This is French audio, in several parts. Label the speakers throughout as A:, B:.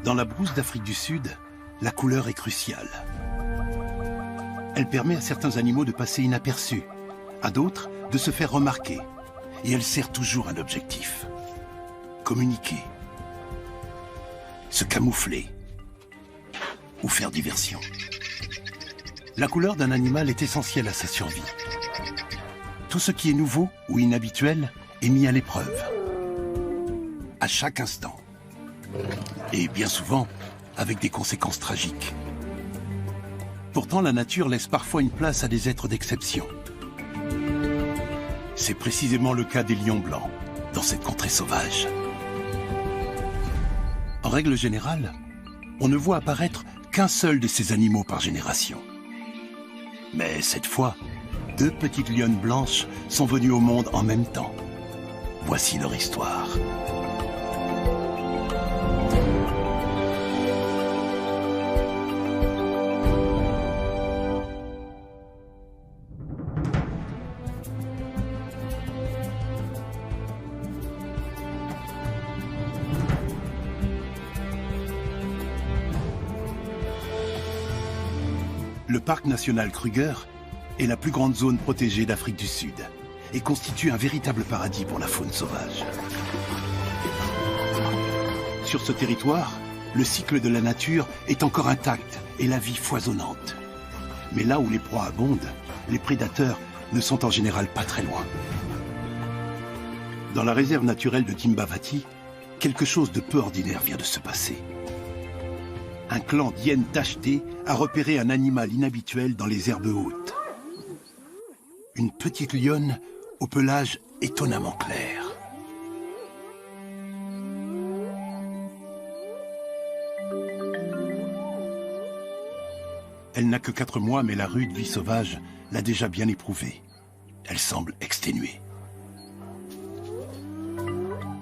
A: Dans la brousse d'Afrique du Sud, la couleur est cruciale. Elle permet à certains animaux de passer inaperçus, à d'autres de se faire remarquer. Et elle sert toujours un objectif. Communiquer, se camoufler ou faire diversion. La couleur d'un animal est essentielle à sa survie. Tout ce qui est nouveau ou inhabituel est mis à l'épreuve. À chaque instant. Et bien souvent, avec des conséquences tragiques. Pourtant, la nature laisse parfois une place à des êtres d'exception. C'est précisément le cas des lions blancs, dans cette contrée sauvage. En règle générale, on ne voit apparaître qu'un seul de ces animaux par génération. Mais cette fois, 2 petites lionnes blanches sont venues au monde en même temps. Voici leur histoire. Le parc national Kruger est la plus grande zone protégée d'Afrique du Sud et constitue un véritable paradis pour la faune sauvage. Sur ce territoire, le cycle de la nature est encore intact et la vie foisonnante. Mais là où les proies abondent, les prédateurs ne sont en général pas très loin. Dans la réserve naturelle de Timbavati, quelque chose de peu ordinaire vient de se passer. Un clan d'hyènes tachetées a repéré un animal inhabituel dans les herbes hautes. Une petite lionne au pelage étonnamment clair. Elle n'a que 4 mois, mais la rude vie sauvage l'a déjà bien éprouvée. Elle semble exténuée.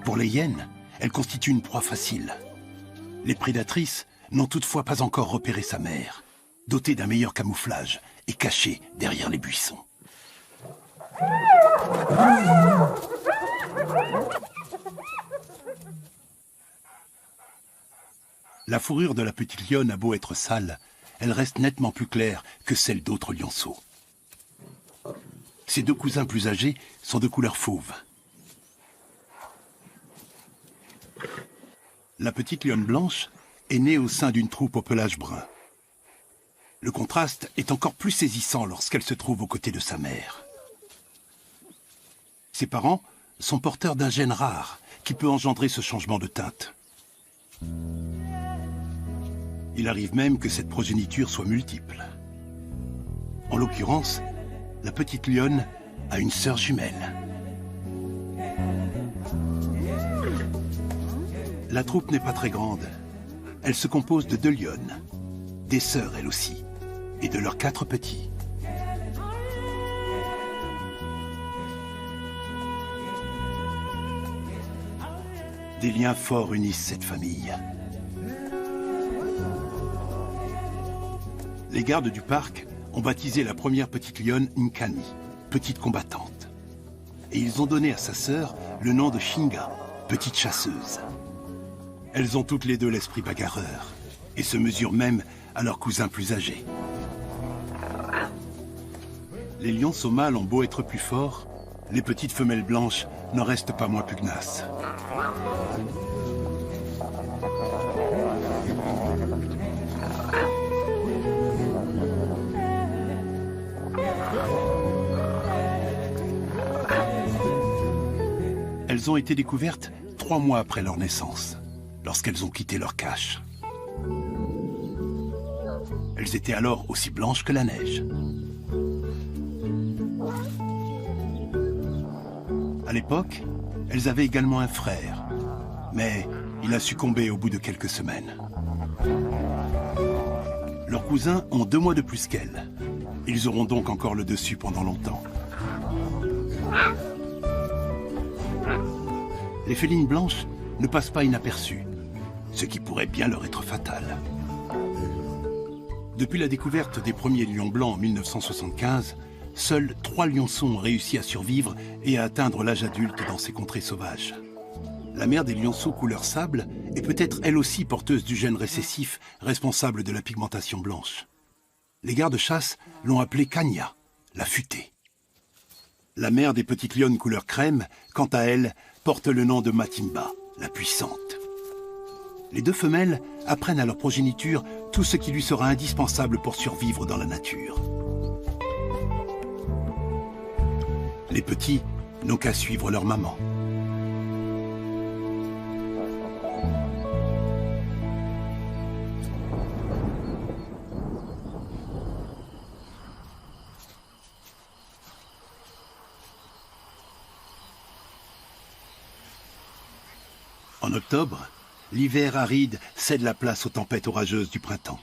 A: Pour les hyènes, elle constitue une proie facile. Les prédatrices n'ont toutefois pas encore repéré sa mère, dotée d'un meilleur camouflage et cachée derrière les buissons. La fourrure de la petite lionne a beau être sale, elle reste nettement plus claire que celle d'autres lionceaux. Ses 2 cousins plus âgés sont de couleur fauve. La petite lionne blanche est née au sein d'une troupe au pelage brun. Le contraste est encore plus saisissant lorsqu'elle se trouve aux côtés de sa mère. Ses parents sont porteurs d'un gène rare qui peut engendrer ce changement de teinte. Il arrive même que cette progéniture soit multiple. En l'occurrence, la petite lionne a une sœur jumelle. La troupe n'est pas très grande. Elle se compose de 2 lionnes, des sœurs elles aussi, et de leurs 4 petits. Des liens forts unissent cette famille. Les gardes du parc ont baptisé la première petite lionne Nkani, petite combattante. Et ils ont donné à sa sœur le nom de Shinga, petite chasseuse. Elles ont toutes les 2 l'esprit bagarreur et se mesurent même à leurs cousins plus âgés. Les lionceaux mâles ont beau être plus forts, les petites femelles blanches n'en restent pas moins pugnaces. Elles ont été découvertes 3 mois après leur naissance, lorsqu'elles ont quitté leur cache. Elles étaient alors aussi blanches que la neige. À l'époque, elles avaient également un frère, mais il a succombé au bout de quelques semaines. Leurs cousins ont 2 mois de plus qu'elles. Ils auront donc encore le dessus pendant longtemps. Les félines blanches ne passent pas inaperçues, ce qui pourrait bien leur être fatal. Depuis la découverte des premiers lions blancs en 1975, seuls 3 lionceaux ont réussi à survivre et à atteindre l'âge adulte dans ces contrées sauvages. La mère des lionceaux couleur sable est peut-être elle aussi porteuse du gène récessif responsable de la pigmentation blanche. Les gardes-chasse l'ont appelée Kanya, la futée. La mère des petites lionnes couleur crème, quant à elle, porte le nom de Matimba, la puissante. Les deux femelles apprennent à leur progéniture tout ce qui lui sera indispensable pour survivre dans la nature. Les petits n'ont qu'à suivre leur maman. En octobre, l'hiver aride cède la place aux tempêtes orageuses du printemps.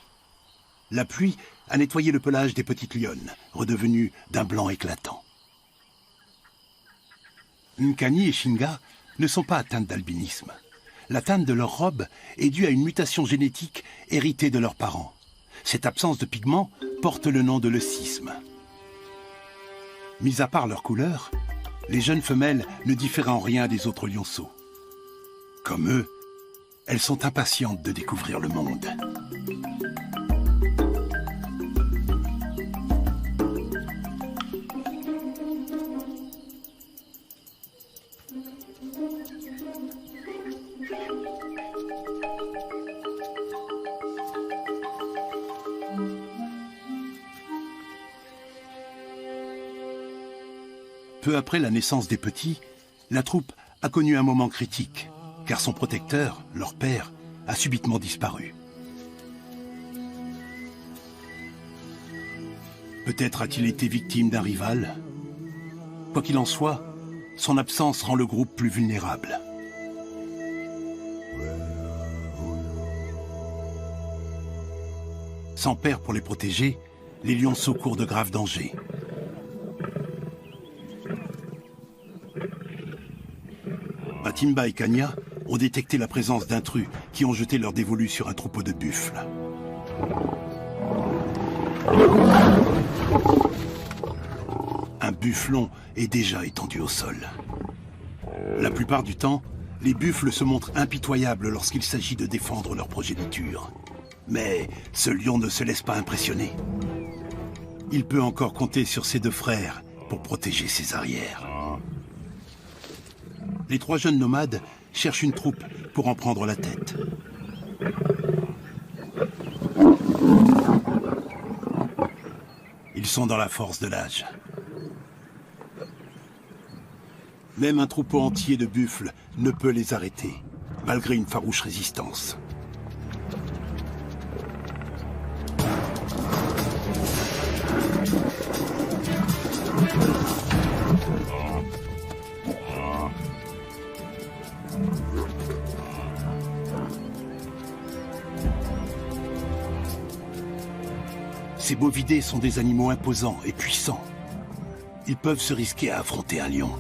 A: La pluie a nettoyé le pelage des petites lionnes, redevenues d'un blanc éclatant. Nkani et Shinga ne sont pas atteintes d'albinisme. La teinte de leur robe est due à une mutation génétique héritée de leurs parents. Cette absence de pigments porte le nom de leucisme. Mis à part leur couleur, les jeunes femelles ne diffèrent en rien des autres lionceaux. Comme eux, elles sont impatientes de découvrir le monde. Peu après la naissance des petits, la troupe a connu un moment critique, car son protecteur, leur père, a subitement disparu. Peut-être a-t-il été victime d'un rival. Quoi qu'il en soit, son absence rend le groupe plus vulnérable. Sans père pour les protéger, les lionceaux courent de graves dangers. Matimba et Kanya ont détecté la présence d'intrus qui ont jeté leur dévolu sur un troupeau de buffles. Un bufflon est déjà étendu au sol. La plupart du temps, les buffles se montrent impitoyables lorsqu'il s'agit de défendre leur progéniture. Mais ce lion ne se laisse pas impressionner. Il peut encore compter sur ses deux frères pour protéger ses arrières. Les trois jeunes nomades cherchent une troupe pour en prendre la tête. Ils sont dans la force de l'âge. Même un troupeau entier de buffles ne peut les arrêter, malgré une farouche résistance. Ces bovidés sont des animaux imposants et puissants. Ils peuvent se risquer à affronter un lion.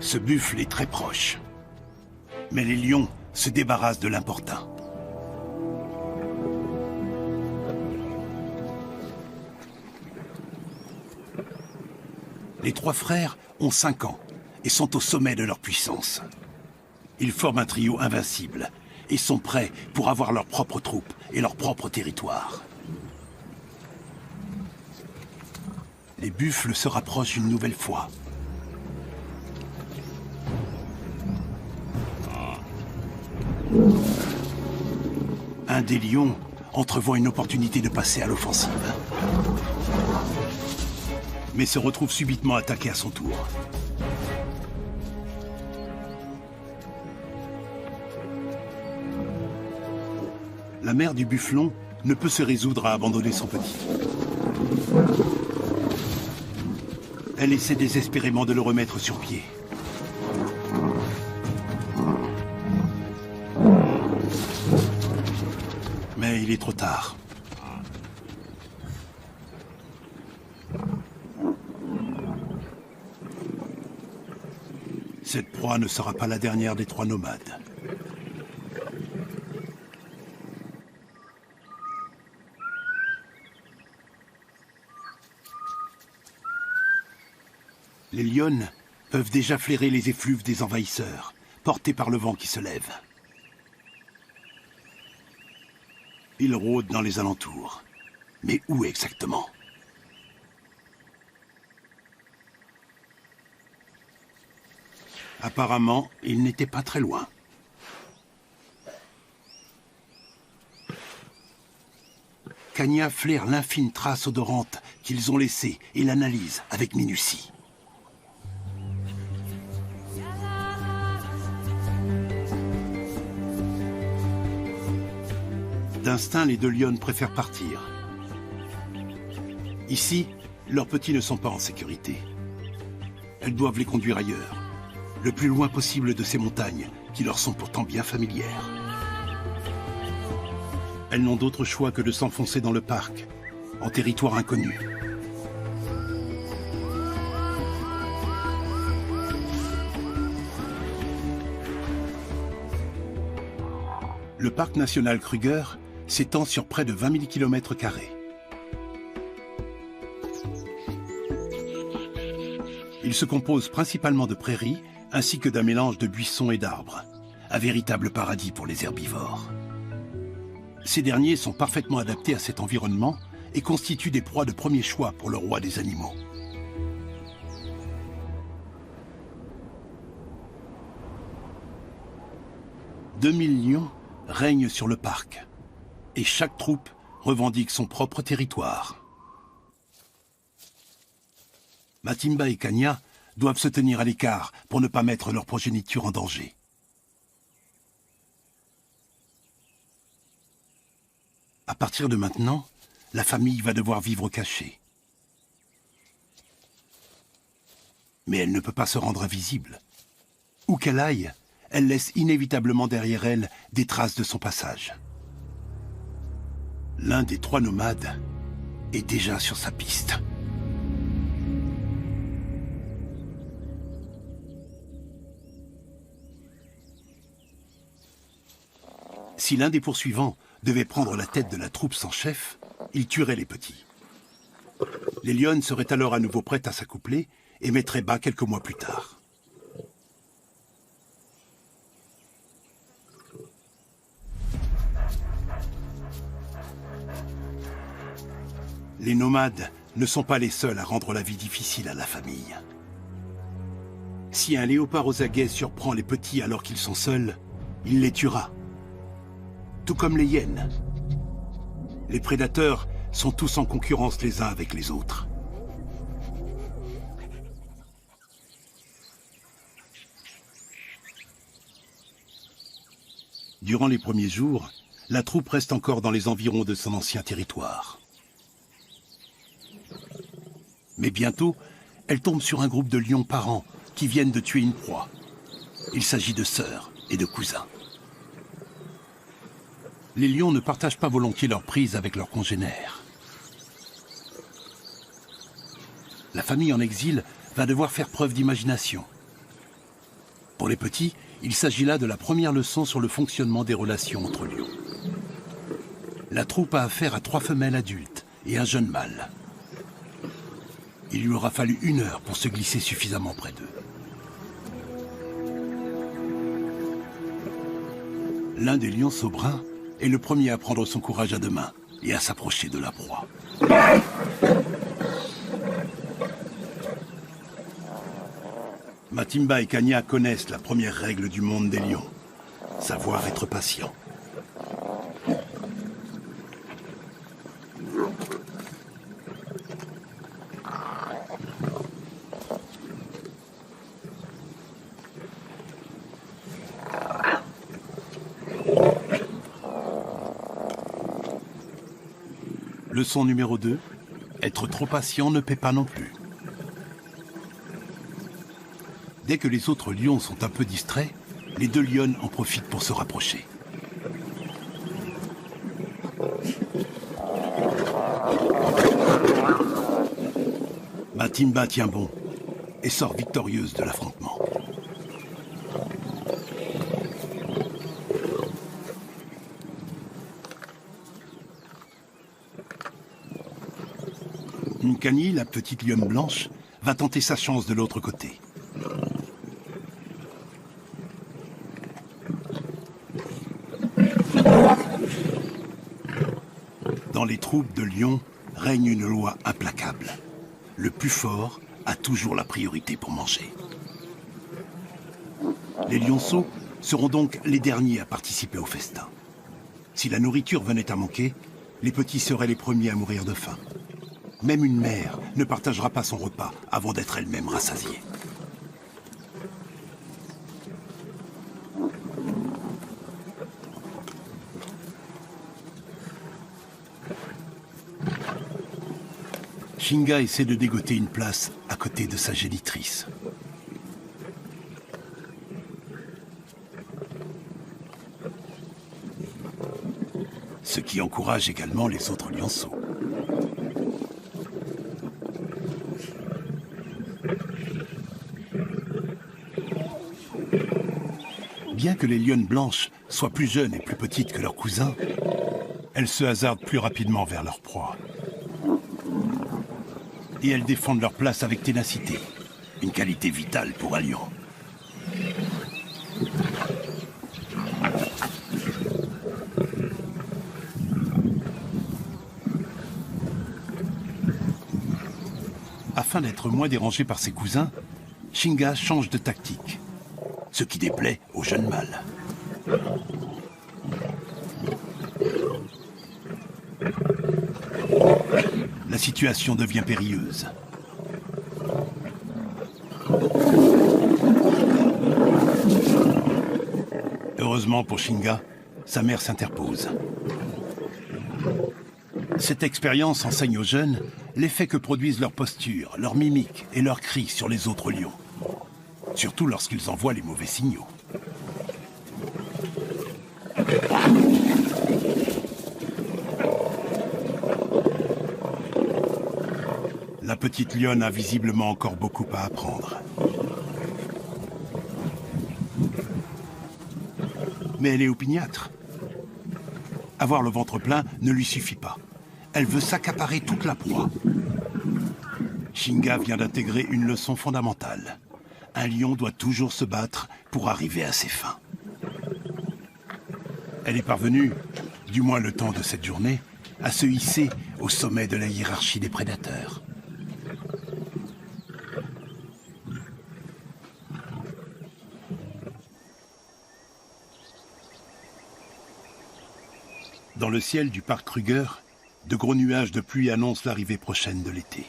A: Ce buffle est très proche. Mais les lions se débarrassent de l'importun. Les trois frères ont 5 ans et sont au sommet de leur puissance. Ils forment un trio invincible et sont prêts pour avoir leur propre troupe et leur propre territoire. Les buffles se rapprochent une nouvelle fois. Un des lions entrevoit une opportunité de passer à l'offensive, mais se retrouve subitement attaqué à son tour. La mère du bufflon ne peut se résoudre à abandonner son petit. Elle essaie désespérément de le remettre sur pied. Mais il est trop tard. Cette proie ne sera pas la dernière des 3 nomades. Les lionnes peuvent déjà flairer les effluves des envahisseurs, portés par le vent qui se lève. Ils rôdent dans les alentours. Mais où exactement? Apparemment, ils n'étaient pas très loin. Kanya flaire l'infime trace odorante qu'ils ont laissée et l'analyse avec minutie. D'instinct, les 2 lionnes préfèrent partir. Ici, leurs petits ne sont pas en sécurité. Elles doivent les conduire ailleurs, le plus loin possible de ces montagnes qui leur sont pourtant bien familières. Elles n'ont d'autre choix que de s'enfoncer dans le parc, en territoire inconnu. Le parc national Kruger s'étend sur près de 20 000 km². Il se compose principalement de prairies ainsi que d'un mélange de buissons et d'arbres, un véritable paradis pour les herbivores. Ces derniers sont parfaitement adaptés à cet environnement et constituent des proies de premier choix pour le roi des animaux. « 2000 lions règnent sur le parc. Et chaque troupe revendique son propre territoire. Matimba et Kanya doivent se tenir à l'écart pour ne pas mettre leur progéniture en danger. À partir de maintenant, la famille va devoir vivre cachée. Mais elle ne peut pas se rendre invisible. Où qu'elle aille, elle laisse inévitablement derrière elle des traces de son passage. L'un des 3 nomades est déjà sur sa piste. Si l'un des poursuivants devait prendre la tête de la troupe sans chef, il tuerait les petits. Les lionnes seraient alors à nouveau prêtes à s'accoupler et mettraient bas quelques mois plus tard. Les nomades ne sont pas les seuls à rendre la vie difficile à la famille. Si un léopard aux aguets surprend les petits alors qu'ils sont seuls, il les tuera. Tout comme les hyènes. Les prédateurs sont tous en concurrence les uns avec les autres. Durant les premiers jours, la troupe reste encore dans les environs de son ancien territoire. Mais bientôt, elle tombe sur un groupe de lions parents qui viennent de tuer une proie. Il s'agit de sœurs et de cousins. Les lions ne partagent pas volontiers leur prise avec leurs congénères. La famille en exil va devoir faire preuve d'imagination. Pour les petits, il s'agit là de la première leçon sur le fonctionnement des relations entre lions. La troupe a affaire à 3 femelles adultes et un jeune mâle. Il lui aura fallu 1 heure pour se glisser suffisamment près d'eux. L'un des lions saubrins est le premier à prendre son courage à 2 mains et à s'approcher de la proie. Matimba et Kanya connaissent la première règle du monde des lions, savoir être patient. Leçon numéro 2, être trop patient ne paie pas non plus. Dès que les autres lions sont un peu distraits, les 2 lionnes en profitent pour se rapprocher. Matimba tient bon et sort victorieuse de l'affrontement. Nkani, la petite lionne blanche, va tenter sa chance de l'autre côté. Dans les troupes de lions règne une loi implacable. Le plus fort a toujours la priorité pour manger. Les lionceaux seront donc les derniers à participer au festin. Si la nourriture venait à manquer, les petits seraient les premiers à mourir de faim. Même une mère ne partagera pas son repas avant d'être elle-même rassasiée. Shinga essaie de dégoter une place à côté de sa génitrice. Ce qui encourage également les autres lionceaux. Bien que les lionnes blanches soient plus jeunes et plus petites que leurs cousins, elles se hasardent plus rapidement vers leur proie. Et elles défendent leur place avec ténacité, une qualité vitale pour un lion. Afin d'être moins dérangé par ses cousins, Shinga change de tactique, ce qui déplaît au jeune mâle. La situation devient périlleuse. Heureusement pour Shinga, sa mère s'interpose. Cette expérience enseigne aux jeunes l'effet que produisent leur posture, leur mimique et leurs cris sur les autres lions. Surtout lorsqu'ils envoient les mauvais signaux. La petite lionne a visiblement encore beaucoup à apprendre. Mais elle est opiniâtre. Avoir le ventre plein ne lui suffit pas. Elle veut s'accaparer toute la proie. Shinga vient d'intégrer une leçon fondamentale. Un lion doit toujours se battre pour arriver à ses fins. Elle est parvenue, du moins le temps de cette journée, à se hisser au sommet de la hiérarchie des prédateurs. Dans le ciel du parc Kruger, de gros nuages de pluie annoncent l'arrivée prochaine de l'été.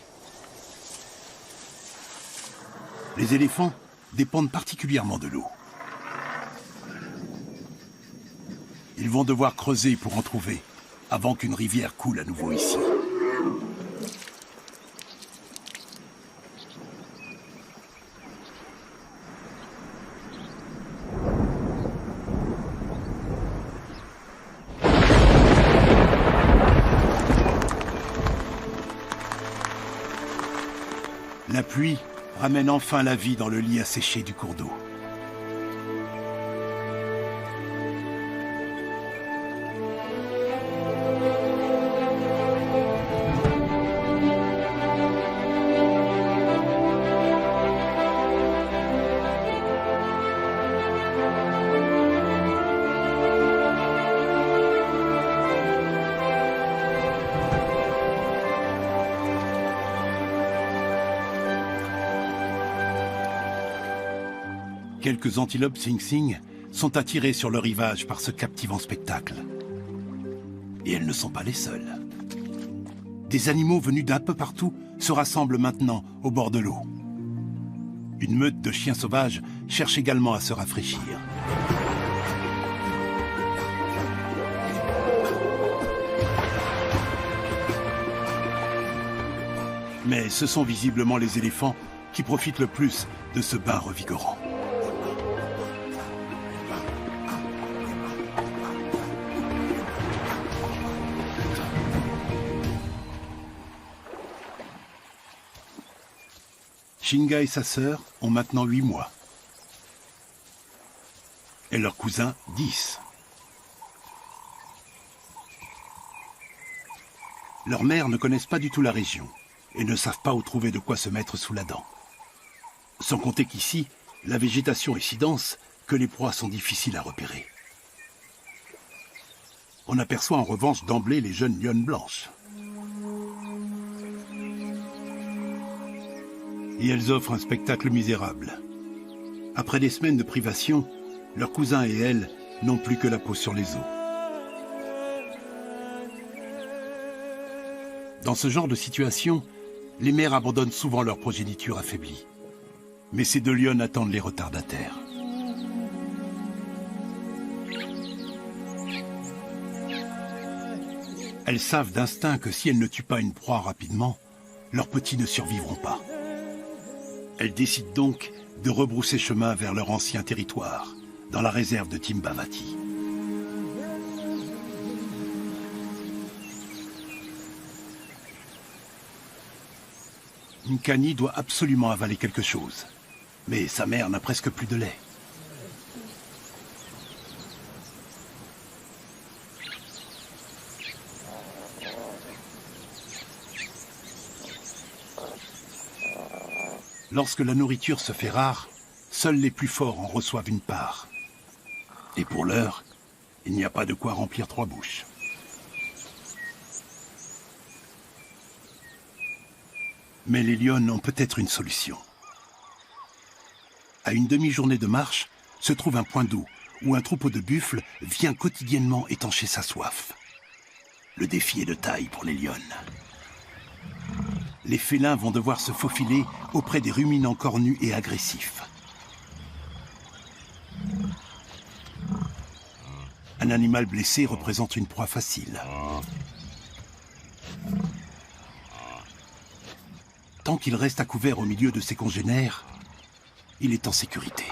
A: Les éléphants dépendent particulièrement de l'eau. Ils vont devoir creuser pour en trouver, avant qu'une rivière coule à nouveau ici. La pluie ramène enfin la vie dans le lit asséché du cours d'eau. Quelques antilopes Sing Sing sont attirées sur le rivage par ce captivant spectacle. Et elles ne sont pas les seules. Des animaux venus d'un peu partout se rassemblent maintenant au bord de l'eau. Une meute de chiens sauvages cherche également à se rafraîchir. Mais ce sont visiblement les éléphants qui profitent le plus de ce bain revigorant. Shinga et sa sœur ont maintenant 8 mois. Et leur cousin 10. Leurs mères ne connaissent pas du tout la région. et ne savent pas où trouver de quoi se mettre sous la dent. Sans compter qu'ici, la végétation est si dense que les proies sont difficiles à repérer. On aperçoit en revanche d'emblée les jeunes lionnes blanches. Et elles offrent un spectacle misérable. Après des semaines de privation, leurs cousins et elles n'ont plus que la peau sur les os. Dans ce genre de situation, les mères abandonnent souvent leur progéniture affaiblie. Mais ces deux lionnes attendent les retardataires. Elles savent d'instinct que si elles ne tuent pas une proie rapidement, leurs petits ne survivront pas. Elles décident donc de rebrousser chemin vers leur ancien territoire, dans la réserve de Timbavati. Nkani doit absolument avaler quelque chose, mais sa mère n'a presque plus de lait. Lorsque la nourriture se fait rare, seuls les plus forts en reçoivent une part. Et pour l'heure, il n'y a pas de quoi remplir 3 bouches. Mais les lionnes ont peut-être une solution. À une demi-journée de marche, se trouve un point d'eau où un troupeau de buffles vient quotidiennement étancher sa soif. Le défi est de taille pour les lionnes. Les félins vont devoir se faufiler auprès des ruminants cornus et agressifs. Un animal blessé représente une proie facile. Tant qu'il reste à couvert au milieu de ses congénères, il est en sécurité.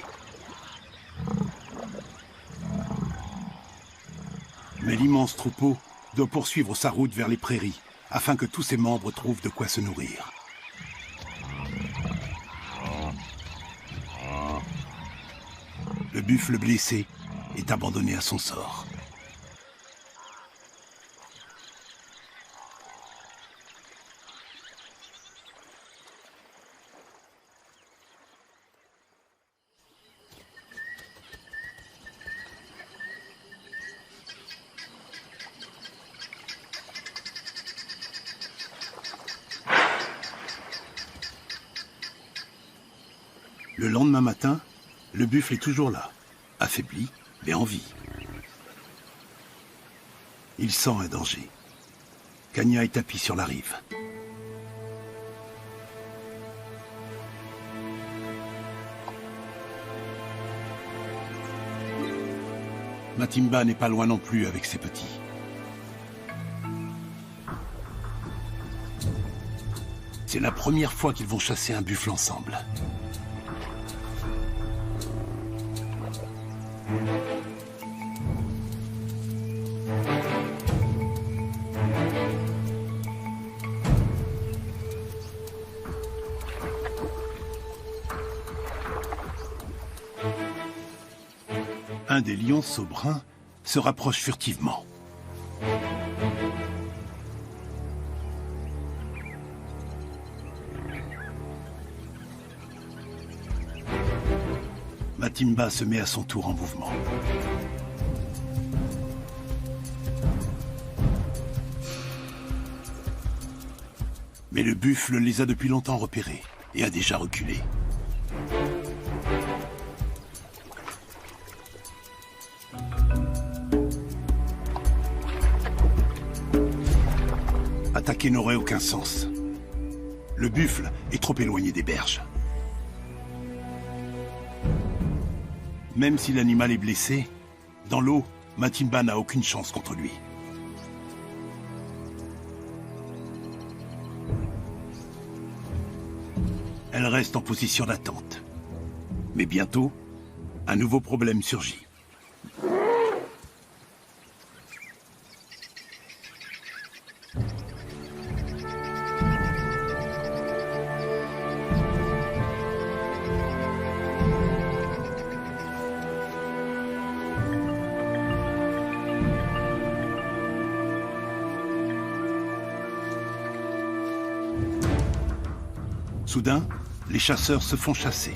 A: Mais l'immense troupeau doit poursuivre sa route vers les prairies, afin que tous ses membres trouvent de quoi se nourrir. Le buffle blessé est abandonné à son sort. Le lendemain matin, le buffle est toujours là, affaibli, mais en vie. Il sent un danger. Kanya est tapie sur la rive. Matimba n'est pas loin non plus avec ses petits. C'est la première fois qu'ils vont chasser un buffle ensemble. Un des lionceaux bruns se rapproche furtivement. Matimba se met à son tour en mouvement. Mais le buffle les a depuis longtemps repérés et a déjà reculé. Attaquer n'aurait aucun sens. Le buffle est trop éloigné des berges. Même si l'animal est blessé, dans l'eau, Matimba n'a aucune chance contre lui. Elle reste en position d'attente. Mais bientôt, un nouveau problème surgit. Soudain, les chasseurs se font chasser.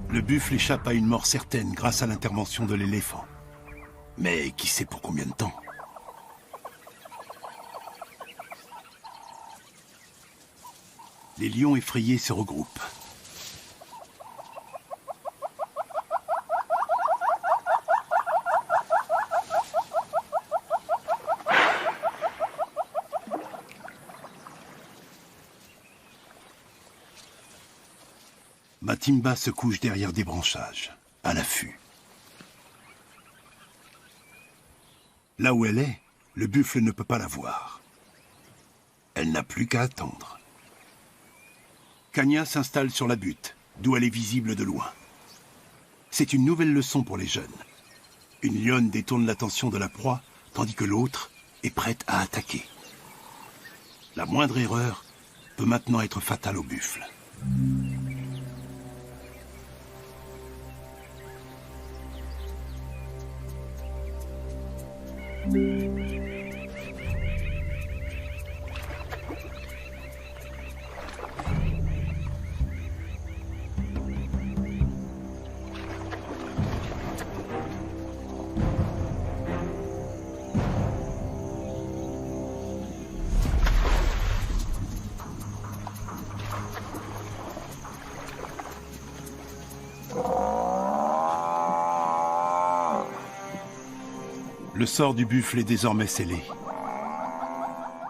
A: Le buffle échappe à une mort certaine grâce à l'intervention de l'éléphant. Mais qui sait pour combien de temps? Les lions effrayés se regroupent. Matimba se couche derrière des branchages, à l'affût. Là où elle est, le buffle ne peut pas la voir. Elle n'a plus qu'à attendre. Kanya s'installe sur la butte, d'où elle est visible de loin. C'est une nouvelle leçon pour les jeunes. Une lionne détourne l'attention de la proie, tandis que l'autre est prête à attaquer. La moindre erreur peut maintenant être fatale au buffle. Le sort du buffle est désormais scellé.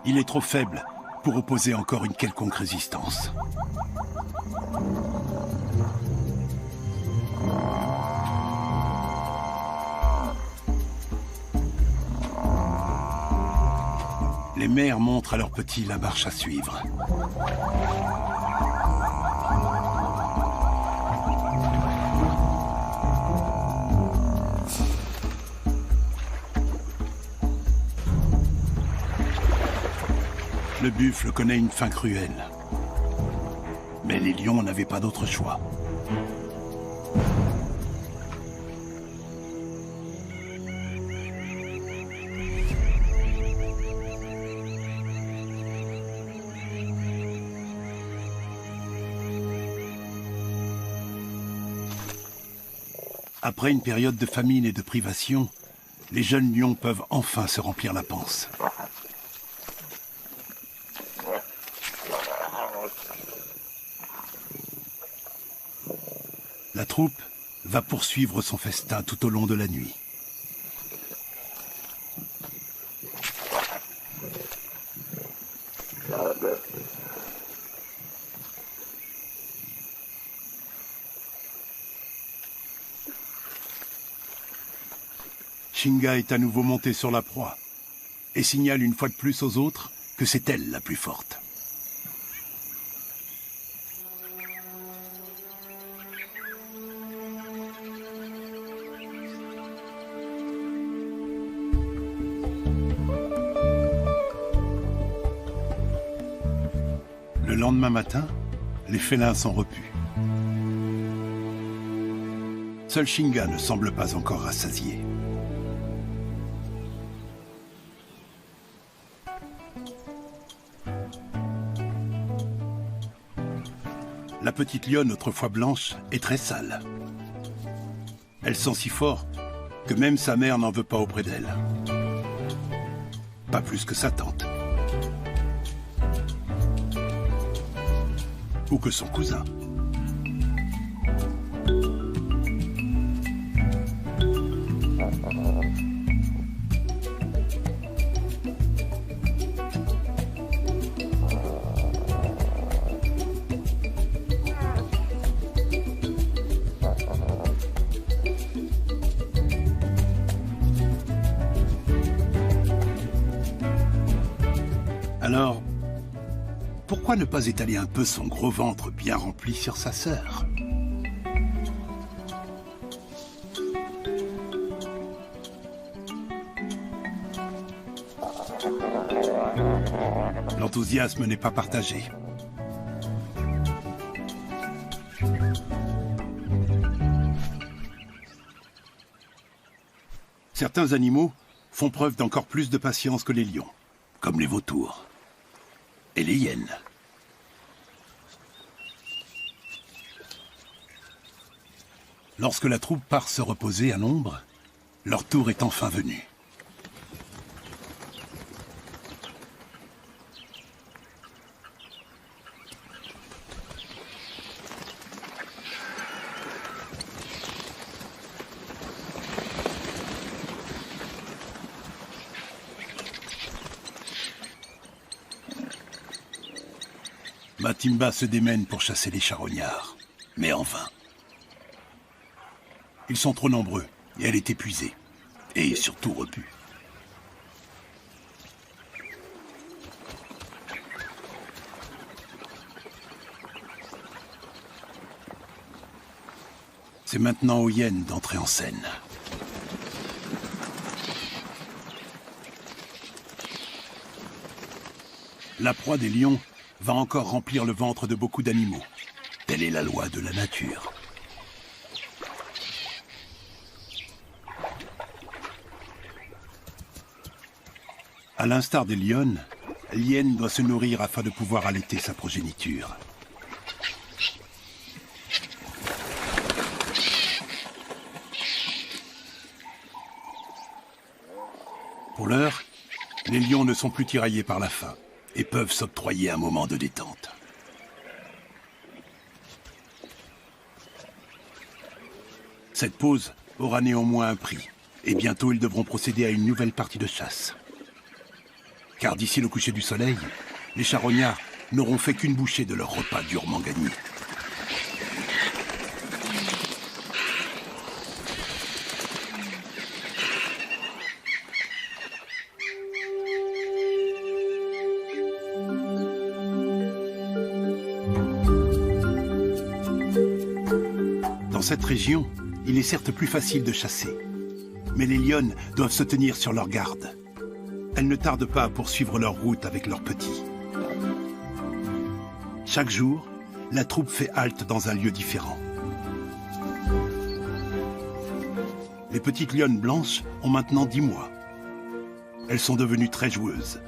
A: Il est trop faible pour opposer encore une quelconque résistance. Les mères montrent à leurs petits la marche à suivre. Le buffle connaît une faim cruelle. Mais les lions n'avaient pas d'autre choix. Après une période de famine et de privation, les jeunes lions peuvent enfin se remplir la panse. La troupe va poursuivre son festin tout au long de la nuit. Shinga est à nouveau montée sur la proie et signale une fois de plus aux autres que c'est elle la plus forte. Le lendemain matin, les félins sont repus. Seul Shinga ne semble pas encore rassasié. La petite lionne, autrefois blanche, est très sale. Elle sent si fort que même sa mère n'en veut pas auprès d'elle. Pas plus que sa tante. Ou que son cousin. Alors, pourquoi ne pas étaler un peu son gros ventre bien rempli sur sa sœur? L'enthousiasme n'est pas partagé. Certains animaux font preuve d'encore plus de patience que les lions, comme les vautours et les hyènes. Lorsque la troupe part se reposer à l'ombre, leur tour est enfin venu. Matimba se démène pour chasser les charognards, mais en vain. Ils sont trop nombreux, et elle est épuisée, et surtout repue. C'est maintenant aux hyènes d'entrer en scène. La proie des lions va encore remplir le ventre de beaucoup d'animaux. Telle est la loi de la nature. À l'instar des lionnes, l'hyène doit se nourrir afin de pouvoir allaiter sa progéniture. Pour l'heure, les lions ne sont plus tiraillés par la faim et peuvent s'octroyer un moment de détente. Cette pause aura néanmoins un prix, et bientôt ils devront procéder à une nouvelle partie de chasse. Car d'ici le coucher du soleil, les charognards n'auront fait qu'une bouchée de leur repas durement gagné. Dans cette région, il est certes plus facile de chasser, mais les lionnes doivent se tenir sur leur garde. Elles ne tardent pas à poursuivre leur route avec leurs petits. Chaque jour, la troupe fait halte dans un lieu différent. Les petites lionnes blanches ont maintenant 10 mois. Elles sont devenues très joueuses,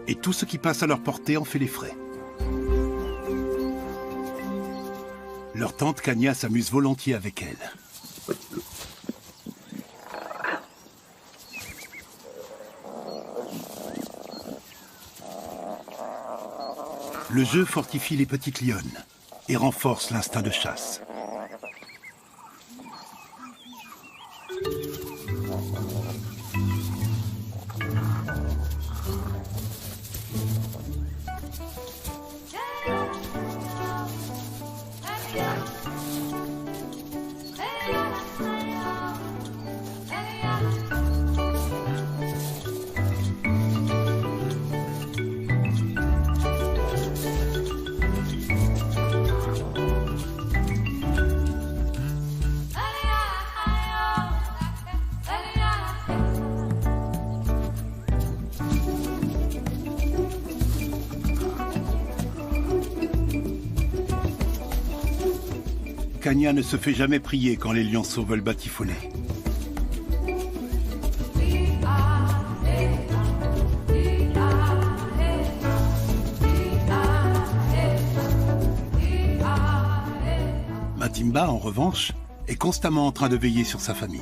A: et tout ce qui passe à leur portée en fait les frais. Leur tante Kanya s'amuse volontiers avec elles. Le jeu fortifie les petites lionnes et renforce l'instinct de chasse. Kanya ne se fait jamais prier quand les lionceaux veulent batifoler. Matimba, en revanche, est constamment en train de veiller sur sa famille.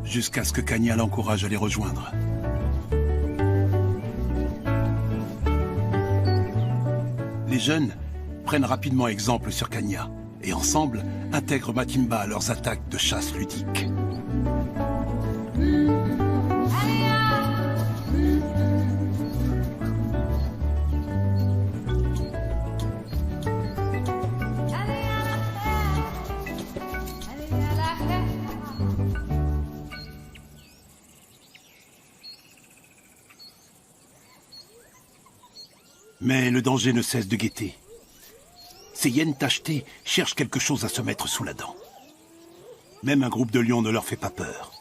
A: Jusqu'à ce que Kanya l'encourage à les rejoindre. Les jeunes prennent rapidement exemple sur Kanya et ensemble intègrent Matimba à leurs attaques de chasse ludiques. Mais le danger ne cesse de guetter. Ces hyènes tachetées cherchent quelque chose à se mettre sous la dent. Même un groupe de lions ne leur fait pas peur.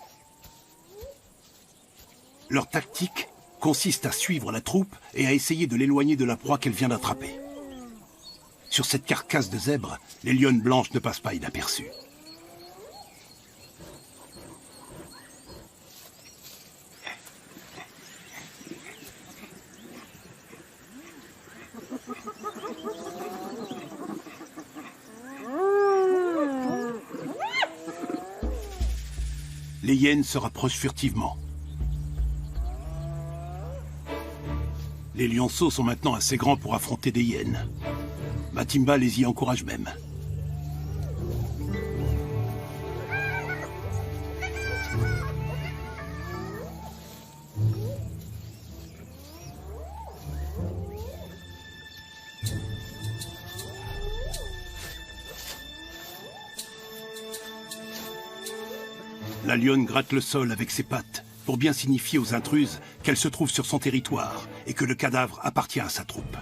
A: Leur tactique consiste à suivre la troupe et à essayer de l'éloigner de la proie qu'elle vient d'attraper. Sur cette carcasse de zèbre, les lionnes blanches ne passent pas inaperçues. Les hyènes se rapprochent furtivement. Les lionceaux sont maintenant assez grands pour affronter des hyènes. Matimba les y encourage même. La lionne gratte le sol avec ses pattes pour bien signifier aux intruses qu'elle se trouve sur son territoire et que le cadavre appartient à sa troupe.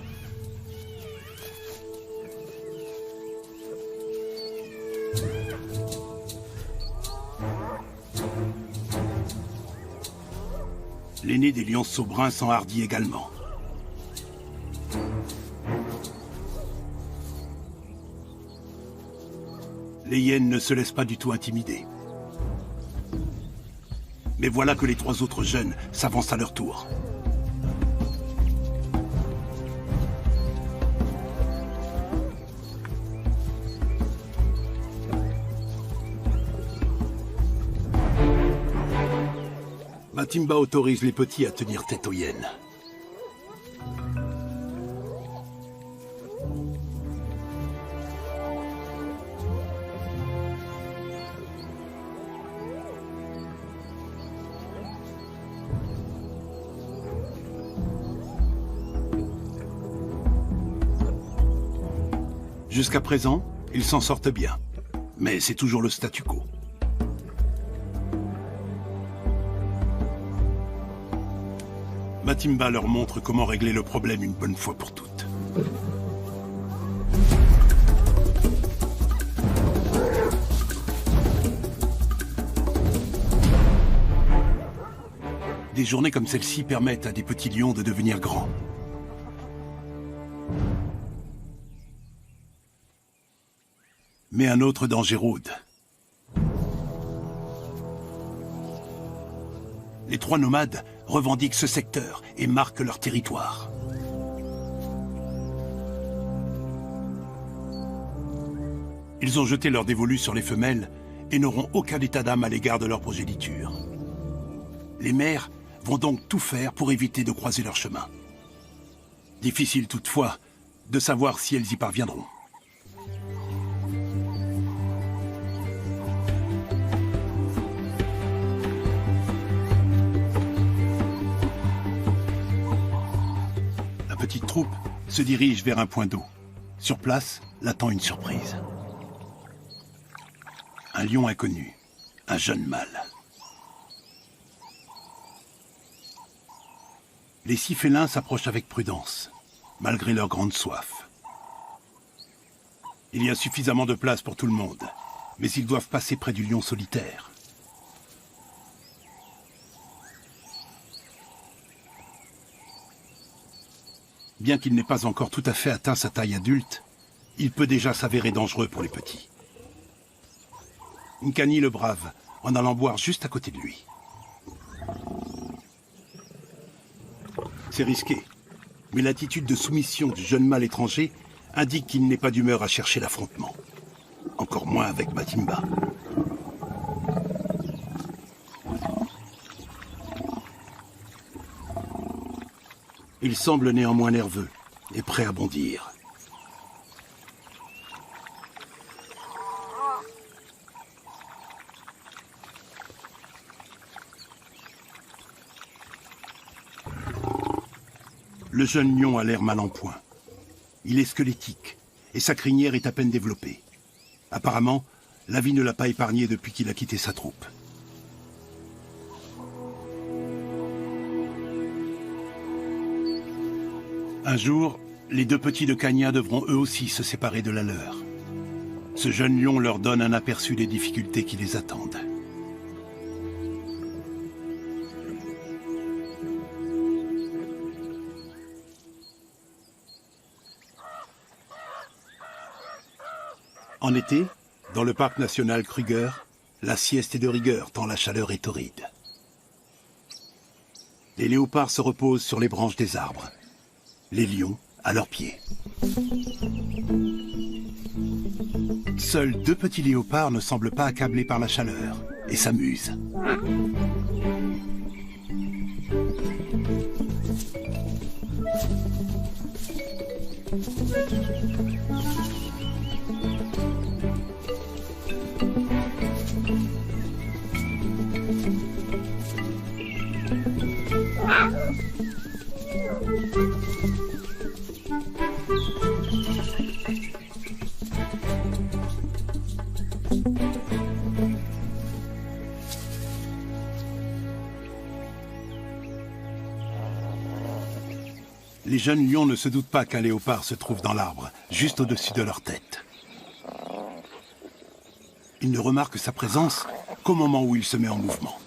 A: L'aîné des lionceaux bruns s'enhardit également. Les hyènes ne se laissent pas du tout intimider. Mais voilà que les trois autres jeunes s'avancent à leur tour. Matimba autorise les petits à tenir tête aux hyènes. Jusqu'à présent, ils s'en sortent bien. Mais c'est toujours le statu quo. Matimba leur montre comment régler le problème une bonne fois pour toutes. Des journées comme celle-ci permettent à des petits lions de devenir grands. Mais un autre danger rôde. Les trois nomades revendiquent ce secteur et marquent leur territoire. Ils ont jeté leur dévolu sur les femelles et n'auront aucun état d'âme à l'égard de leur progéniture. Les mères vont donc tout faire pour éviter de croiser leur chemin. Difficile toutefois de savoir si elles y parviendront. La petite troupe se dirige vers un point d'eau. Sur place, l'attend une surprise. Un lion inconnu, un jeune mâle. Les 6 félins s'approchent avec prudence, malgré leur grande soif. Il y a suffisamment de place pour tout le monde, mais ils doivent passer près du lion solitaire. Bien qu'il n'ait pas encore tout à fait atteint sa taille adulte, il peut déjà s'avérer dangereux pour les petits. Nkani le brave, en allant boire juste à côté de lui. C'est risqué, mais l'attitude de soumission du jeune mâle étranger indique qu'il n'est pas d'humeur à chercher l'affrontement. Encore moins avec Matimba. Il semble néanmoins nerveux et prêt à bondir. Le jeune lion a l'air mal en point. Il est squelettique et sa crinière est à peine développée. Apparemment, la vie ne l'a pas épargné depuis qu'il a quitté sa troupe. Un jour, les 2 petits de Kanya devront eux aussi se séparer de la leur. Ce jeune lion leur donne un aperçu des difficultés qui les attendent. En été, dans le parc national Kruger, la sieste est de rigueur tant la chaleur est torride. Les léopards se reposent sur les branches des arbres, les lions à leurs pieds. Seuls 2 petits léopards ne semblent pas accablés par la chaleur et s'amusent. Les jeunes lions ne se doutent pas qu'un léopard se trouve dans l'arbre, juste au-dessus de leur tête. Ils ne remarquent sa présence qu'au moment où il se met en mouvement.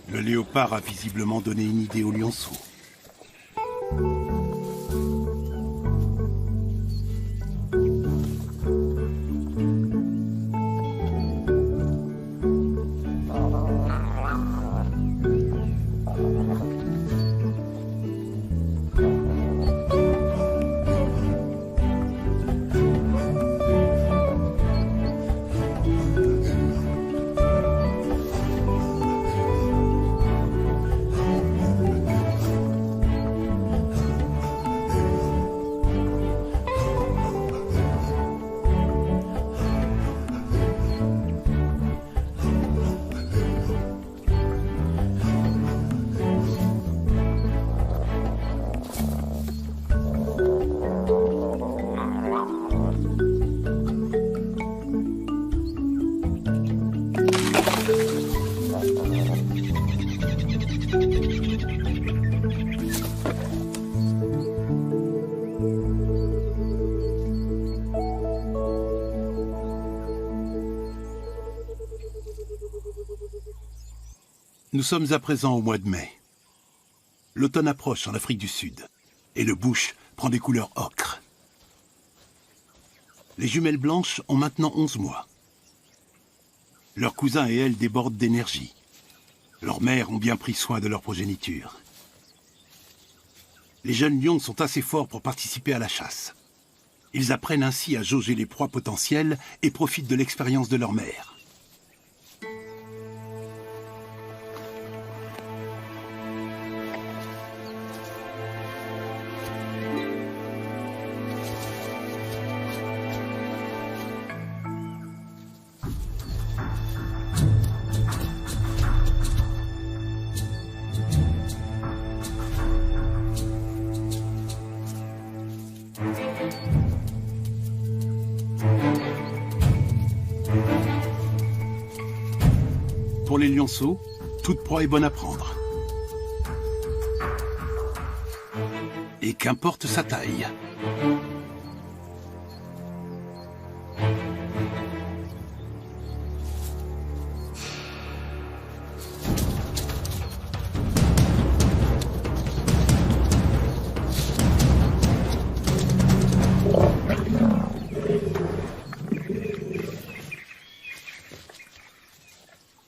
A: Le léopard a visiblement donné une idée au lionceau. Nous sommes à présent au mois de mai. L'automne approche en Afrique du Sud et le bush prend des couleurs ocre. Les jumelles blanches ont maintenant 11 mois. Leurs cousins et elles débordent d'énergie. Leurs mères ont bien pris soin de leur progéniture. Les jeunes lions sont assez forts pour participer à la chasse. Ils apprennent ainsi à jauger les proies potentielles et profitent de l'expérience de leur mère. Pour les lionceaux, toute proie est bonne à prendre. Et qu'importe sa taille.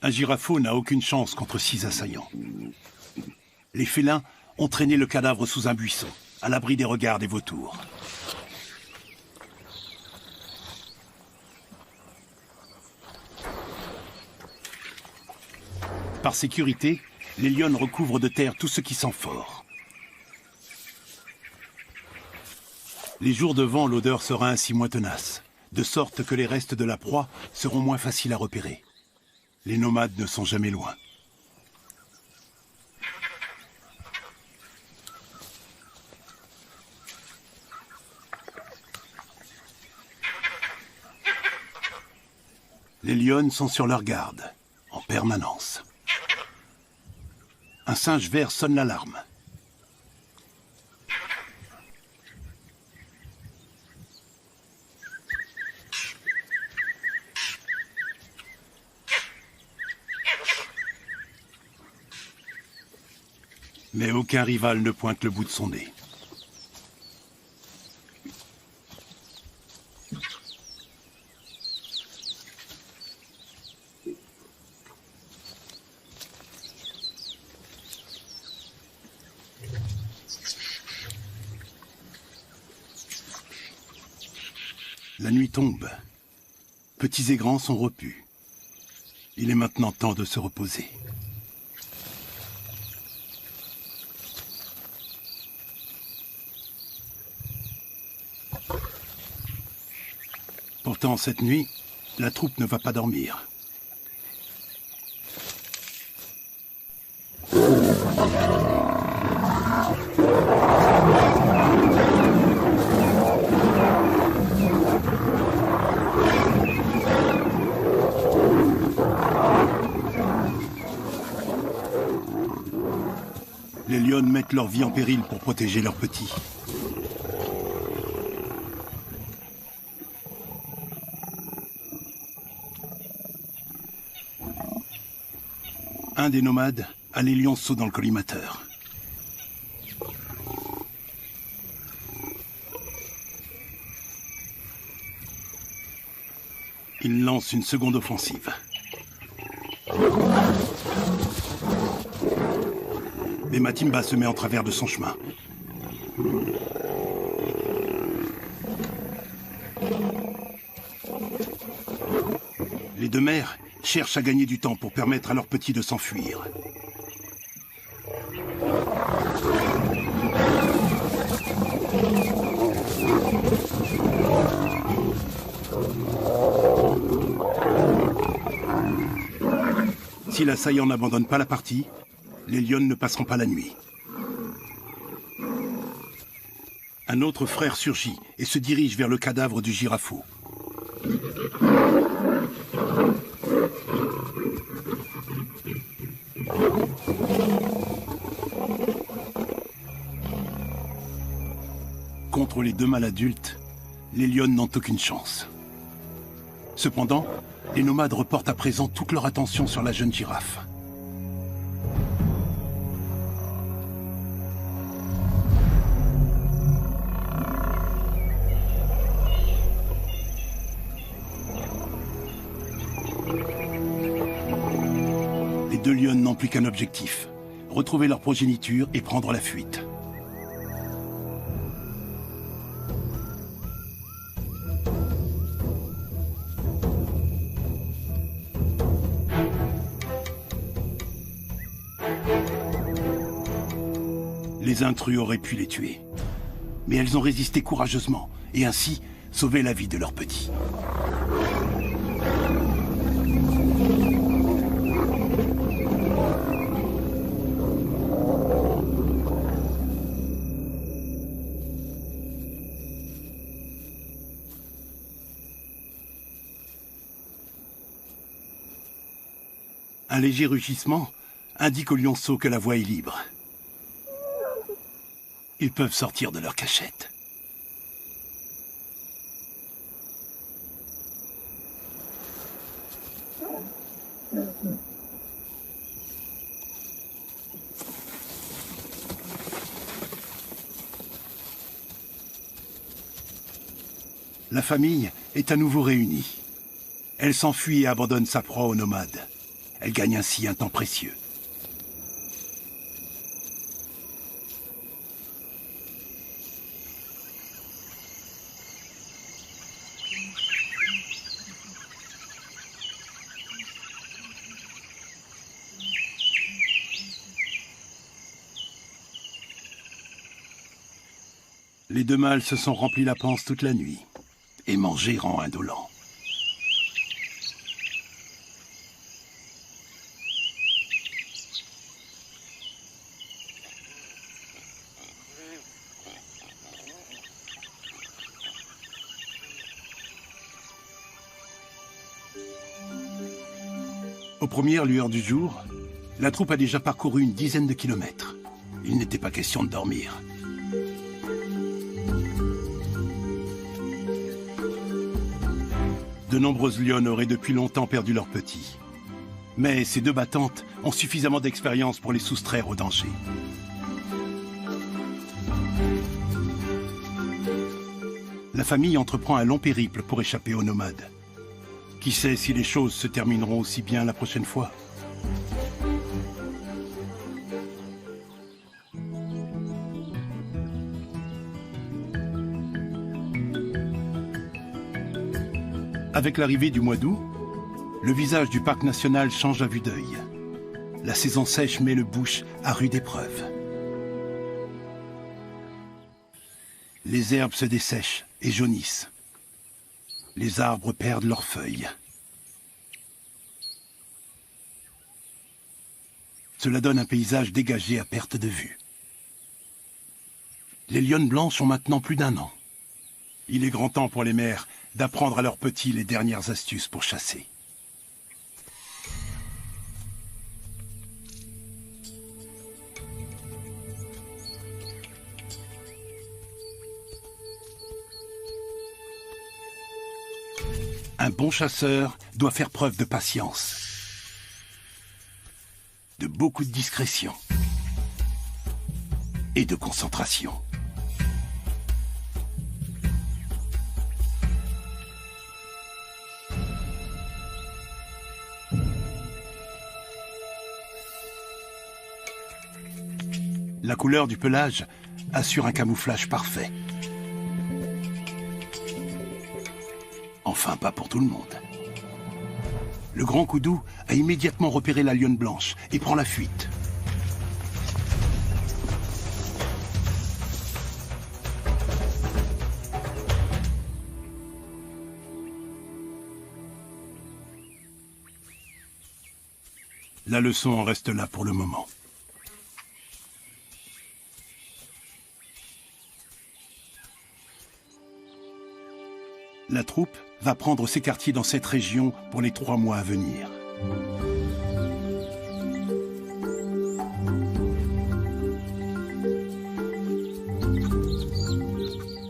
A: Un girafeau n'a aucune chance contre 6 assaillants. Les félins ont traîné le cadavre sous un buisson, à l'abri des regards des vautours. Par sécurité, les lionnes recouvrent de terre tout ce qui sent fort. Les jours de vent, l'odeur sera ainsi moins tenace, de sorte que les restes de la proie seront moins faciles à repérer. Les nomades ne sont jamais loin. Les lionnes sont sur leur garde, en permanence. Un singe vert sonne l'alarme. Mais aucun rival ne pointe le bout de son nez. La nuit tombe. Petits et grands sont repus. Il est maintenant temps de se reposer. Pourtant, cette nuit, la troupe ne va pas dormir. Les lionnes mettent leur vie en péril pour protéger leurs petits. Un des nomades a les lionceaux dans le collimateur. Il lance une seconde offensive. Mais Matimba se met en travers de son chemin. Les deux mères cherchent à gagner du temps pour permettre à leurs petits de s'enfuir. Si l'assaillant n'abandonne pas la partie, les lionnes ne passeront pas la nuit. Un autre frère surgit et se dirige vers le cadavre du girafeau. Contre les deux mâles adultes, les lionnes n'ont aucune chance. Cependant, les nomades reportent à présent toute leur attention sur la jeune girafe. Les deux lionnes n'ont plus qu'un objectif, retrouver leur progéniture et prendre la fuite. Les intrus auraient pu les tuer. Mais elles ont résisté courageusement et ainsi sauvé la vie de leurs petits. Un léger rugissement indique aux lionceaux que la voie est libre. Ils peuvent sortir de leur cachette. La famille est à nouveau réunie. Elle s'enfuit et abandonne sa proie aux nomades. Elle gagne ainsi un temps précieux. Les deux mâles se sont remplis la panse toute la nuit et mangé rend indolent. Aux premières lueurs du jour, la troupe a déjà parcouru une dizaine de kilomètres. Il n'était pas question de dormir. De nombreuses lionnes auraient depuis longtemps perdu leurs petits. Mais ces deux battantes ont suffisamment d'expérience pour les soustraire au danger. la famille entreprend un long périple pour échapper aux nomades. Qui sait si les choses se termineront aussi bien la prochaine fois? Avec l'arrivée du mois d'août, le visage du parc national change à vue d'œil. La saison sèche met le bush à rude épreuve. Les herbes se dessèchent et jaunissent. Les arbres perdent leurs feuilles. Cela donne un paysage dégagé à perte de vue. Les lionnes blanches ont maintenant plus d'1 an. Il est grand temps pour les mères d'apprendre à leurs petits les dernières astuces pour chasser. Un bon chasseur doit faire preuve de patience, de beaucoup de discrétion et de concentration. La couleur du pelage assure un camouflage parfait. Enfin, pas pour tout le monde. Le grand Koudou a immédiatement repéré la lionne blanche et prend la fuite. La leçon en reste là pour le moment. La troupe va prendre ses quartiers dans cette région pour les 3 mois à venir.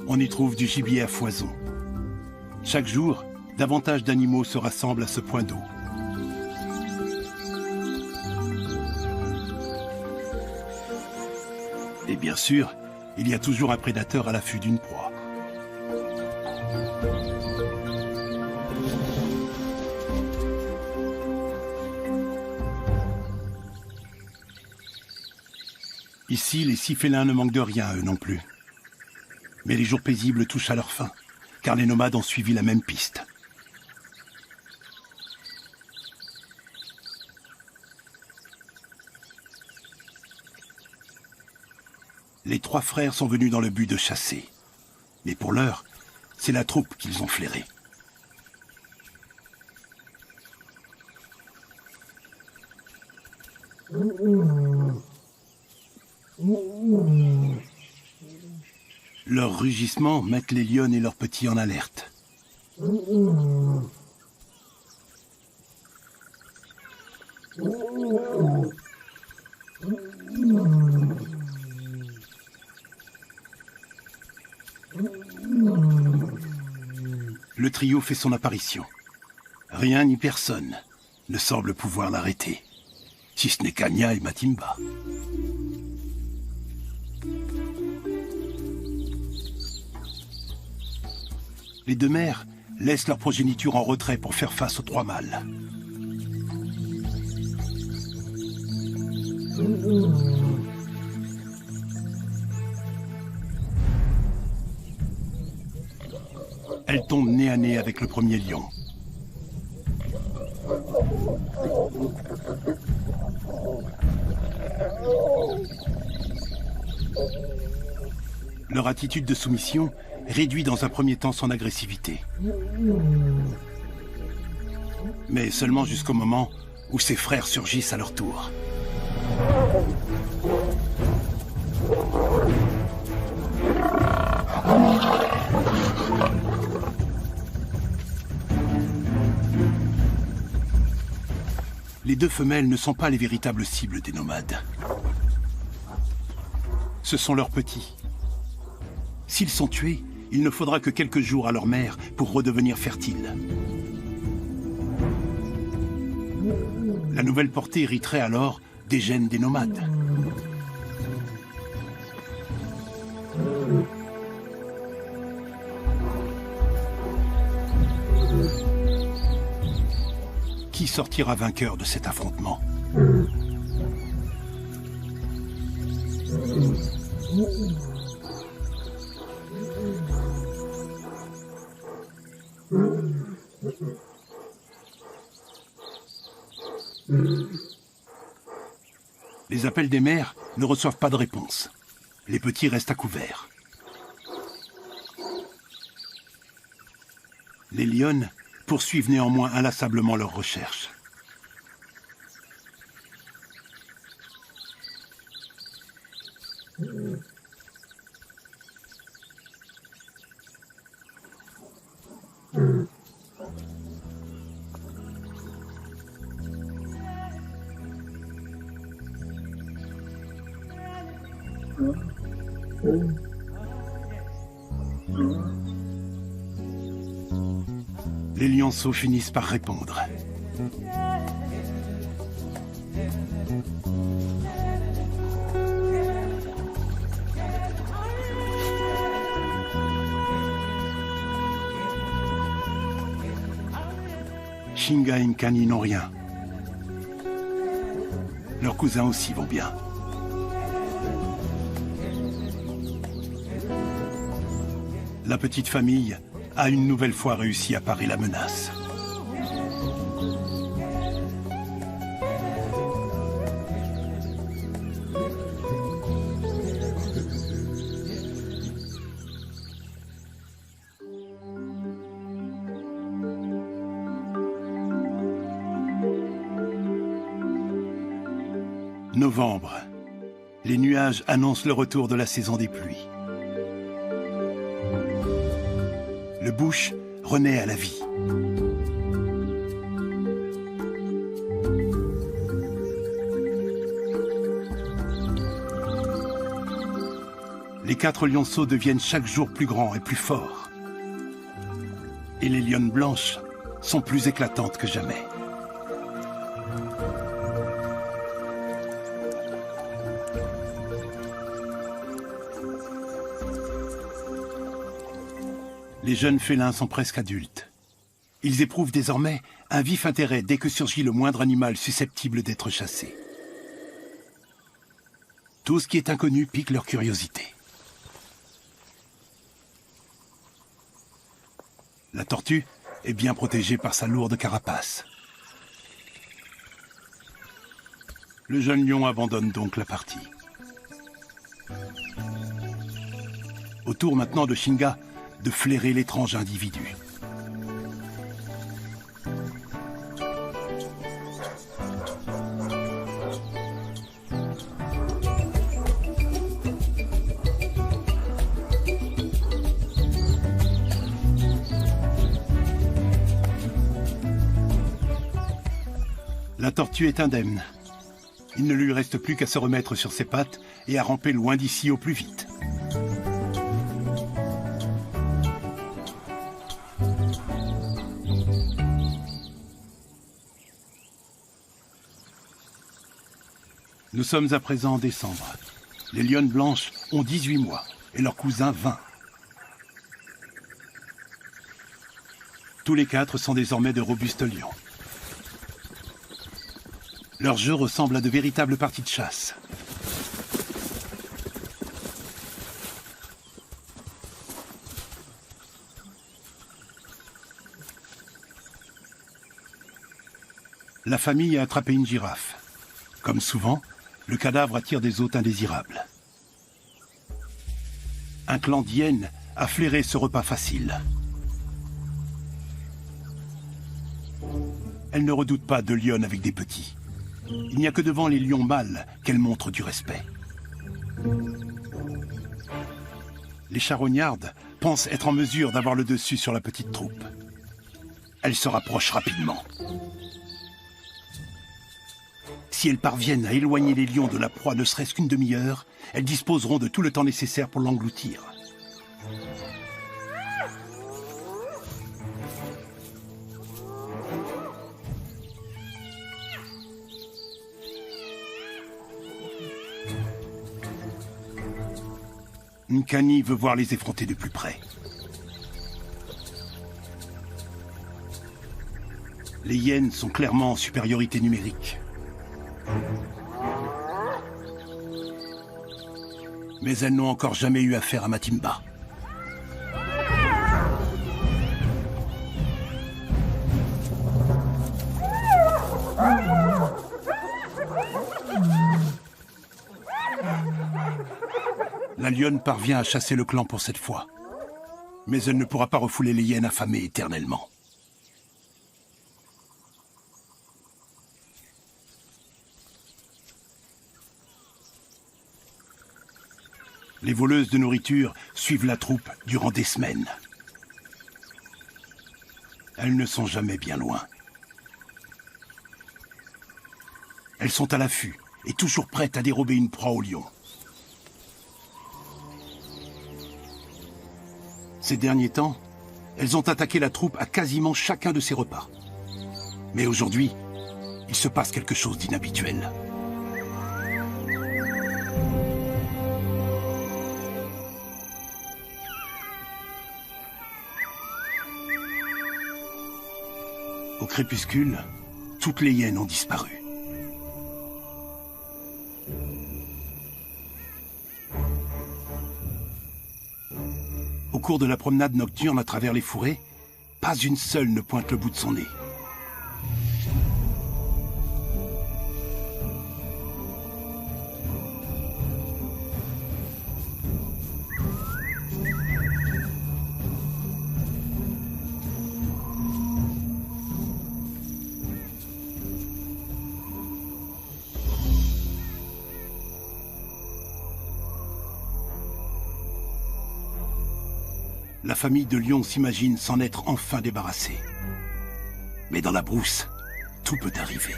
A: On y trouve du gibier à foison. Chaque jour, davantage d'animaux se rassemblent à ce point d'eau. Et bien sûr, il y a toujours un prédateur à l'affût d'une proie. Ici, les 6 félins ne manquent de rien, eux non plus. Mais les jours paisibles touchent à leur fin, car les nomades ont suivi la même piste. Les 3 frères sont venus dans le but de chasser. Mais pour l'heure, c'est la troupe qu'ils ont flairée. Leurs rugissements mettent les lionnes et leurs petits en alerte. Le trio fait son apparition. Rien ni personne ne semble pouvoir l'arrêter, si ce n'est Kanya et Matimba. Les 2 mères laissent leur progéniture en retrait pour faire face aux 3 mâles. Elles tombent nez à nez avec le premier lion. Leur attitude de soumission réduit dans un premier temps son agressivité. Mais seulement jusqu'au moment où ses frères surgissent à leur tour. Les 2 femelles ne sont pas les véritables cibles des nomades. Ce sont leurs petits. S'ils sont tués, il ne faudra que quelques jours à leur mère pour redevenir fertiles. La nouvelle portée hériterait alors des gènes des nomades. qui sortira vainqueur de cet affrontement? Les appels des mères ne reçoivent pas de réponse. Les petits restent à couvert. Les lionnes poursuivent néanmoins inlassablement leurs recherches. Les lionceaux finissent par répondre. Shinga et Nkani n'ont rien. Leurs cousins aussi vont bien. La petite famille a une nouvelle fois réussi à parer la menace. Novembre. Les nuages annoncent le retour de la saison des pluies. Le bush renaît à la vie. Les 4 lionceaux deviennent chaque jour plus grands et plus forts. Et les lionnes blanches sont plus éclatantes que jamais. Les jeunes félins sont presque adultes. Ils éprouvent désormais un vif intérêt dès que surgit le moindre animal susceptible d'être chassé. Tout ce qui est inconnu pique leur curiosité. La tortue est bien protégée par sa lourde carapace. Le jeune lion abandonne donc la partie. Au tour maintenant de Shinga de flairer l'étrange individu. La tortue est indemne. Il ne lui reste plus qu'à se remettre sur ses pattes et à ramper loin d'ici au plus vite. Nous sommes à présent en décembre. Les lionnes blanches ont 18 mois et leurs cousins 20. Tous les 4 sont désormais de robustes lions. Leur jeu ressemble à de véritables parties de chasse. La famille a attrapé une girafe. Comme souvent, le cadavre attire des hôtes indésirables. Un clan d'hyènes a flairé ce repas facile. Elle ne redoute pas de lionnes avec des petits. Il n'y a que devant les lions mâles qu'elle montre du respect. Les charognardes pensent être en mesure d'avoir le dessus sur la petite troupe. Elle se rapproche rapidement. Si elles parviennent à éloigner les lions de la proie ne serait-ce qu'une demi-heure, elles disposeront de tout le temps nécessaire pour l'engloutir. Nkani veut voir les effronter de plus près. Les hyènes sont clairement en supériorité numérique. Mais elles n'ont encore jamais eu affaire à Matimba. La lionne parvient à chasser le clan pour cette fois. Mais elle ne pourra pas refouler les hyènes affamées éternellement. Les voleuses de nourriture suivent la troupe durant des semaines. Elles ne sont jamais bien loin. Elles sont à l'affût et toujours prêtes à dérober une proie au lion. Ces derniers temps, elles ont attaqué la troupe à quasiment chacun de ses repas. Mais aujourd'hui, il se passe quelque chose d'inhabituel. Au crépuscule, toutes les hyènes ont disparu. Au cours de la promenade nocturne à travers les fourrés, pas une seule ne pointe le bout de son nez. La famille de lions s'imagine s'en être enfin débarrassée. Mais dans la brousse, tout peut arriver.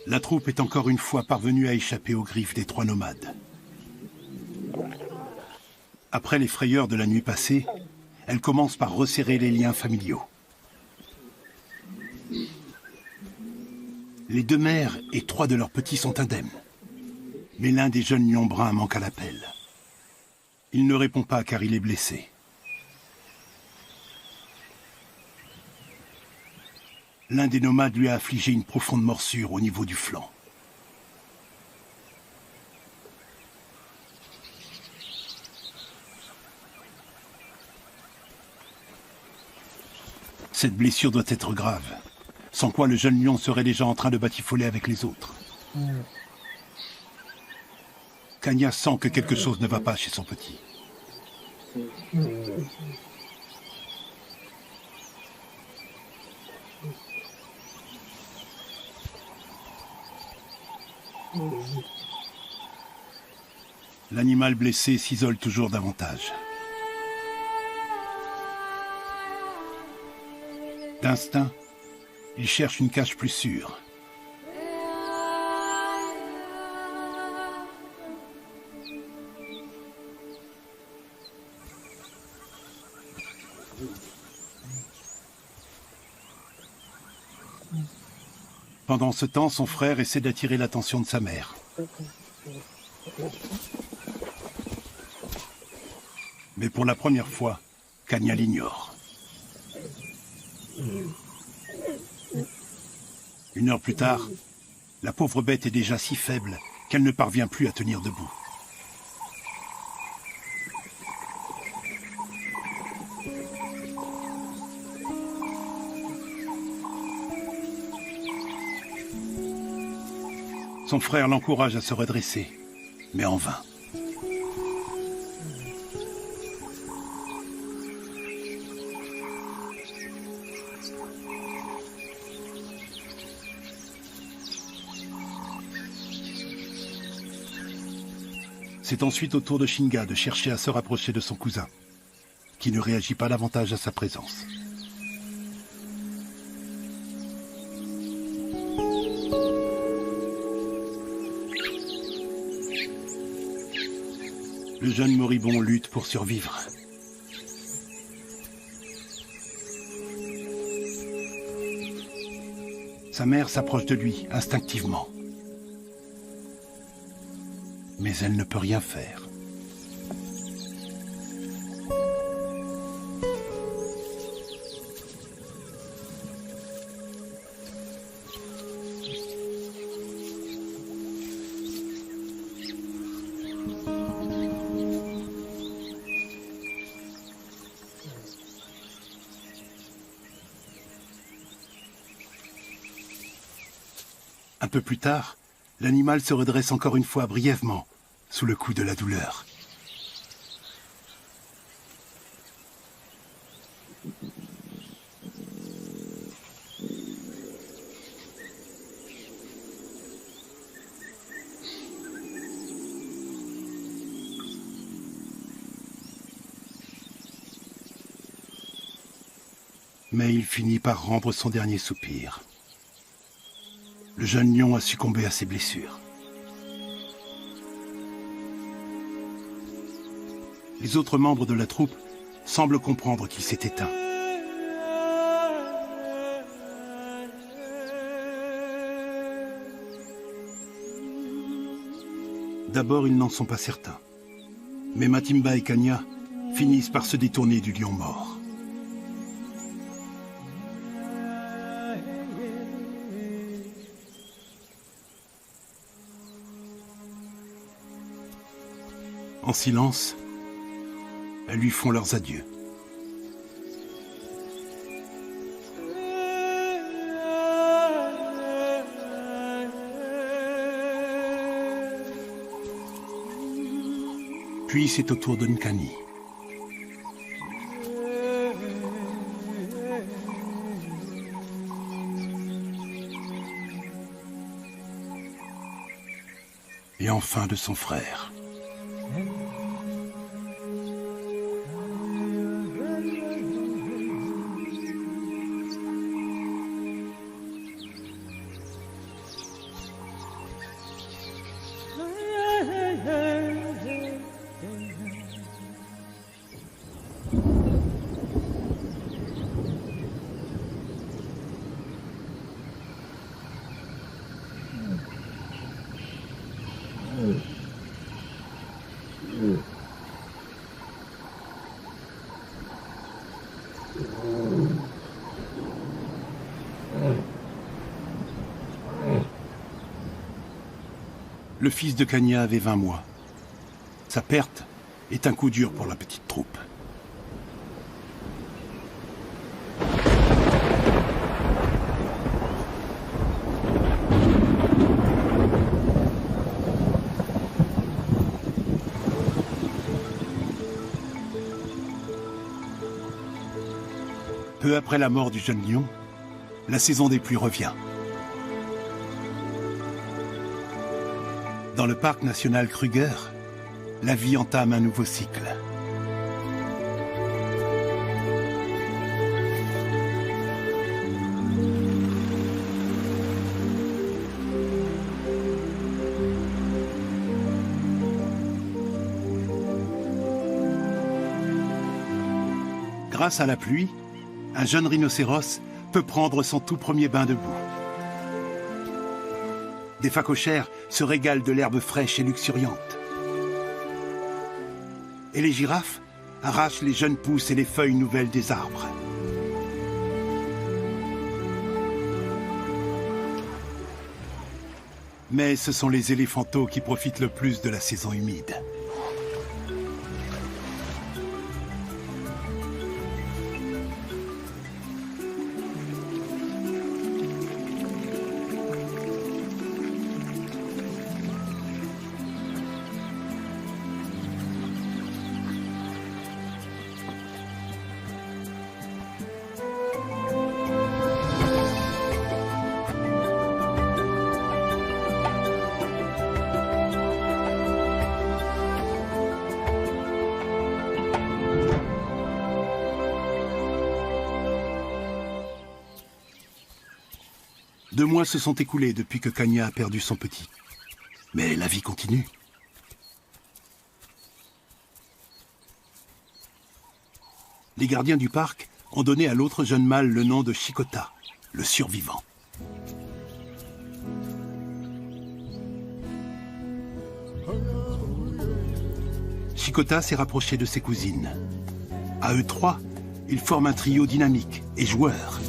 A: La troupe est encore une fois parvenue à échapper aux griffes des trois nomades. Après les frayeurs de la nuit passée, elle commence par resserrer les liens familiaux. Les deux mères et trois de leurs petits sont indemnes. Mais l'un des jeunes lions bruns manque à l'appel. Il ne répond pas car il est blessé. L'un des nomades lui a affligé une profonde morsure au niveau du flanc. Cette blessure doit être grave, sans quoi le jeune lion serait déjà en train de batifoler avec les autres. Kanya sent que quelque chose ne va pas chez son petit. L'animal blessé s'isole toujours davantage. D'instinct, il cherche une cache plus sûre. Pendant ce temps, son frère essaie d'attirer l'attention de sa mère. Mais pour la première fois, Kanya l'ignore. Une heure plus tard, la pauvre bête est déjà si faible qu'elle ne parvient plus à tenir debout. Son frère l'encourage à se redresser, mais en vain. C'est ensuite au tour de Shinga de chercher à se rapprocher de son cousin, qui ne réagit pas davantage à sa présence. Le jeune moribond lutte pour survivre. Sa mère s'approche de lui, instinctivement. Mais elle ne peut rien faire. Un peu plus tard, l'animal se redresse encore une fois brièvement, sous le coup de la douleur. Mais il finit par rendre son dernier soupir. Le jeune lion a succombé à ses blessures. Les autres membres de la troupe semblent comprendre qu'il s'est éteint. D'abord, ils n'en sont pas certains. Mais Matimba et Kanya finissent par se détourner du lion mort. En silence, elles lui font leurs adieux. Puis c'est au tour de Nkani. Et enfin de son frère. Le fils de Kanya avait 20 mois. Sa perte est un coup dur pour la petite troupe. Peu après la mort du jeune lion, la saison des pluies revient. Dans le parc national Kruger, la vie entame un nouveau cycle. Grâce à la pluie, un jeune rhinocéros peut prendre son tout premier bain de boue. Des phacochères se régalent de l'herbe fraîche et luxuriante. Et les girafes arrachent les jeunes pousses et les feuilles nouvelles des arbres. Mais ce sont les éléphanteaux qui profitent le plus de la saison humide. Deux mois se sont écoulés depuis que Kanya a perdu son petit. Mais la vie continue. les gardiens du parc ont donné à l'autre jeune mâle le nom de Chikota, le survivant. Chikota s'est rapproché de ses cousines. À eux trois, ils forment un trio dynamique et joueur.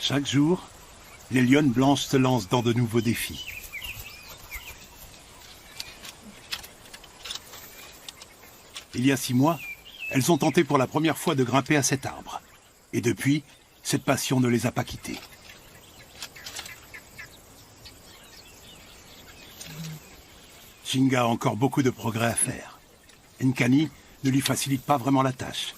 A: Chaque jour, les lionnes blanches se lancent dans de nouveaux défis. Il y a 6 mois, elles ont tenté pour la première fois de grimper à cet arbre. Et depuis, cette passion ne les a pas quittées. Shinga a encore beaucoup de progrès à faire. Nkani ne lui facilite pas vraiment la tâche.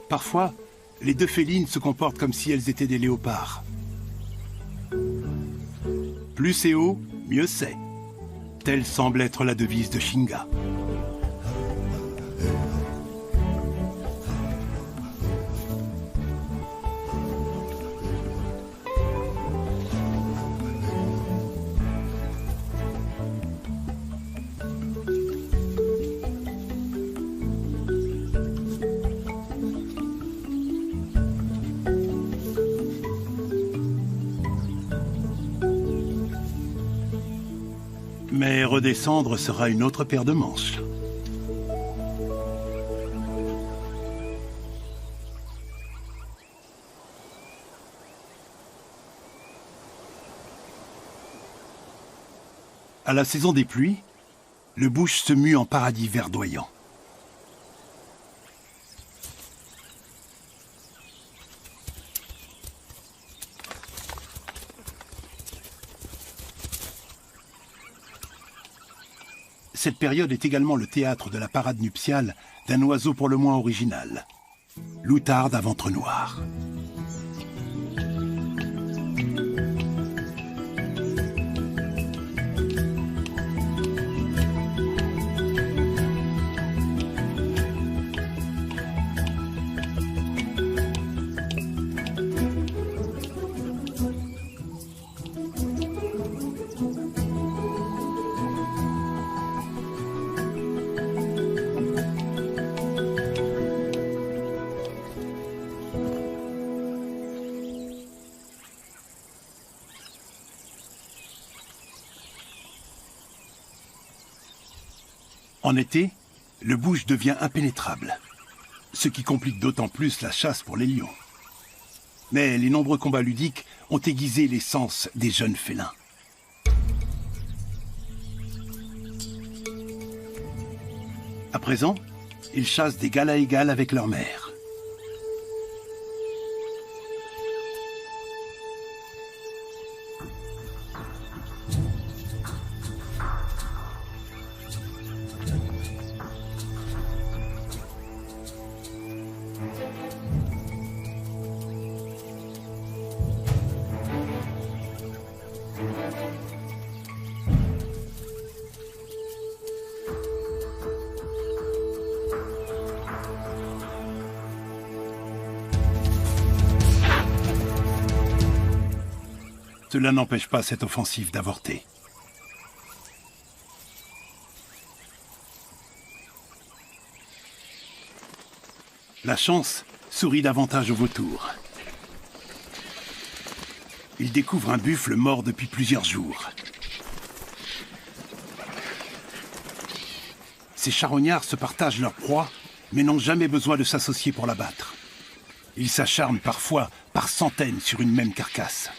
A: Parfois, les deux félines se comportent comme si elles étaient des léopards. Plus c'est haut, mieux c'est. Telle semble être la devise de Shinga. Mais redescendre sera une autre paire de manches. À la saison des pluies, le bush se mue en paradis verdoyant. Cette période est également le théâtre de la parade nuptiale d'un oiseau pour le moins original, l'outarde à ventre noir. En été, le bush devient impénétrable, ce qui complique d'autant plus la chasse pour les lions. Mais les nombreux combats ludiques ont aiguisé les sens des jeunes félins. À présent, ils chassent d'égal à égal avec leur mère. Cela n'empêche pas cette offensive d'avorter. La chance sourit davantage aux vautours. Ils découvrent un buffle mort depuis plusieurs jours. Ces charognards se partagent leur proie, mais n'ont jamais besoin de s'associer pour la battre. Ils s'acharnent parfois par centaines sur une même carcasse.